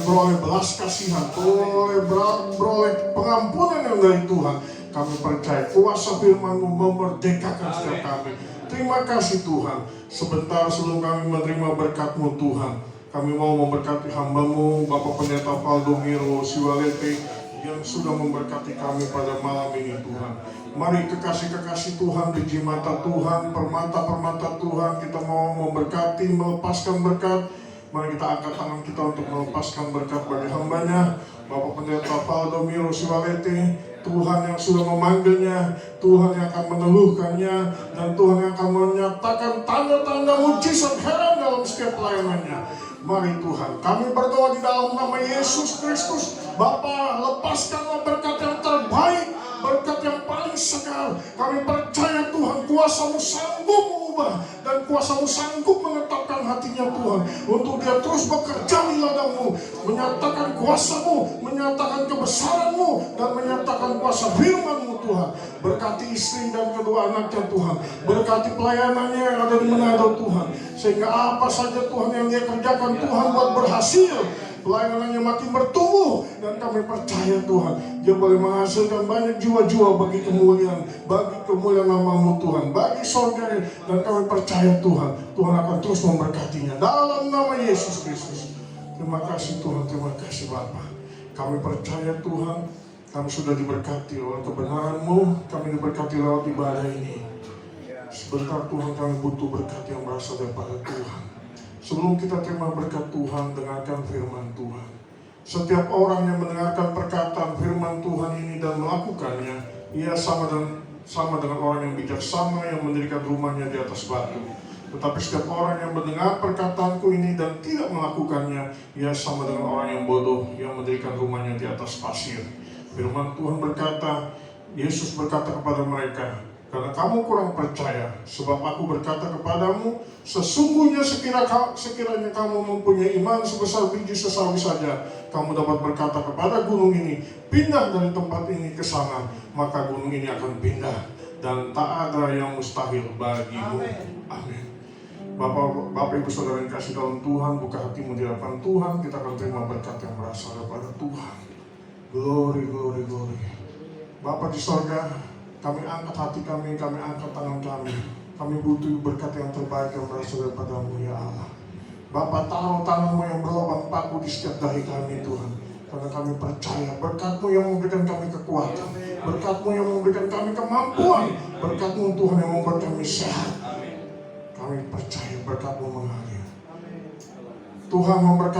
beroleh belas kasihan, beroleh pengampunan yang dari Tuhan. Kami percaya kuasa firman-Mu memerdekakan setiap kami. Terima kasih Tuhan. Sebentar sebelum kami menerima berkat-Mu Tuhan, kami mau memberkati hamba-Mu Bapak Pendeta Valdo Miro Siwalete, yang sudah memberkati kami pada malam ini Tuhan. Mari kekasih-kekasih Tuhan di jimata Tuhan, permata-permata Tuhan, kita mau memberkati, melepaskan berkat. Mari kita angkat tangan kita untuk melepaskan berkat bagi hambanya Bapak Pendeta Valdomiro Siwalete. Tuhan yang sudah memanggilnya, Tuhan yang akan meneluhkannya, dan Tuhan yang akan menyatakan tanda-tanda mujizat heran dalam setiap pelayanannya. Mari Tuhan, kami berdoa di dalam nama Yesus Kristus. Bapa, lepaskanlah berkat yang terbaik, berkat yang paling segar. Kami percaya Tuhan, kuasa-Mu sanggup mengubah, dan kuasa-Mu sanggup menetapkan hatinya Tuhan, untuk dia terus bekerja di ladang-Mu, menyatakan kuasa-Mu, menyatakan kebesaran-Mu, dan menyatakan kuasa firman-Mu Tuhan. Berkati istri dan kedua anaknya Tuhan, berkati pelayanannya yang ada di Manado Tuhan, sehingga apa saja Tuhan yang dia kerjakan Tuhan buat berhasil, pelayanannya makin bertumbuh, dan kami percaya Tuhan, dia boleh menghasilkan banyak jiwa-jiwa bagi kemuliaan nama-Mu Tuhan, bagi surga, dan kami percaya Tuhan, Tuhan akan terus memberkatinya dalam nama Yesus Kristus. Terima kasih Tuhan, terima kasih Bapa. Kami percaya Tuhan, kami sudah diberkati oleh kebenaran-Mu, kami diberkati lewat ibadah ini. Sebentar Tuhan, kami butuh berkat yang berasal daripada Tuhan. Sebelum kita terima berkat Tuhan, dengarkan firman Tuhan. Setiap orang yang mendengarkan perkataan firman Tuhan ini dan melakukannya, ia sama dengan orang yang bijaksana yang mendirikan rumahnya di atas batu. Tetapi setiap orang yang mendengar perkataanku ini dan tidak melakukannya, ia sama dengan orang yang bodoh yang mendirikan rumahnya di atas pasir. Firman Tuhan berkata, Yesus berkata kepada mereka, karena kamu kurang percaya, sebab aku berkata kepadamu, sesungguhnya sekiranya kamu mempunyai iman sebesar biji sesawi saja, kamu dapat berkata kepada gunung ini, pindah dari tempat ini ke sana, maka gunung ini akan pindah, dan tak ada yang mustahil bagimu. Amin. Bapak Ibu Saudara yang kasih dalam Tuhan, buka hatimu di hadapan Tuhan, kita akan terima berkat yang berasal daripada Tuhan. Glory, glory, glory. Bapa di sorga, kami angkat hati kami angkat tangan kami. Kami butuh berkat yang terbaik yang berasal daripada-Mu ya Allah. Bapa, taruh tangan-Mu yang berlubang paku di setiap dahi kami Tuhan. Karena kami percaya berkat-Mu yang memberikan kami kekuatan, berkat-Mu yang memberikan kami kemampuan, berkat-Mu Tuhan yang membuat kami sehat. Kami percaya berkat-Mu mengalir. Tuhan memberkati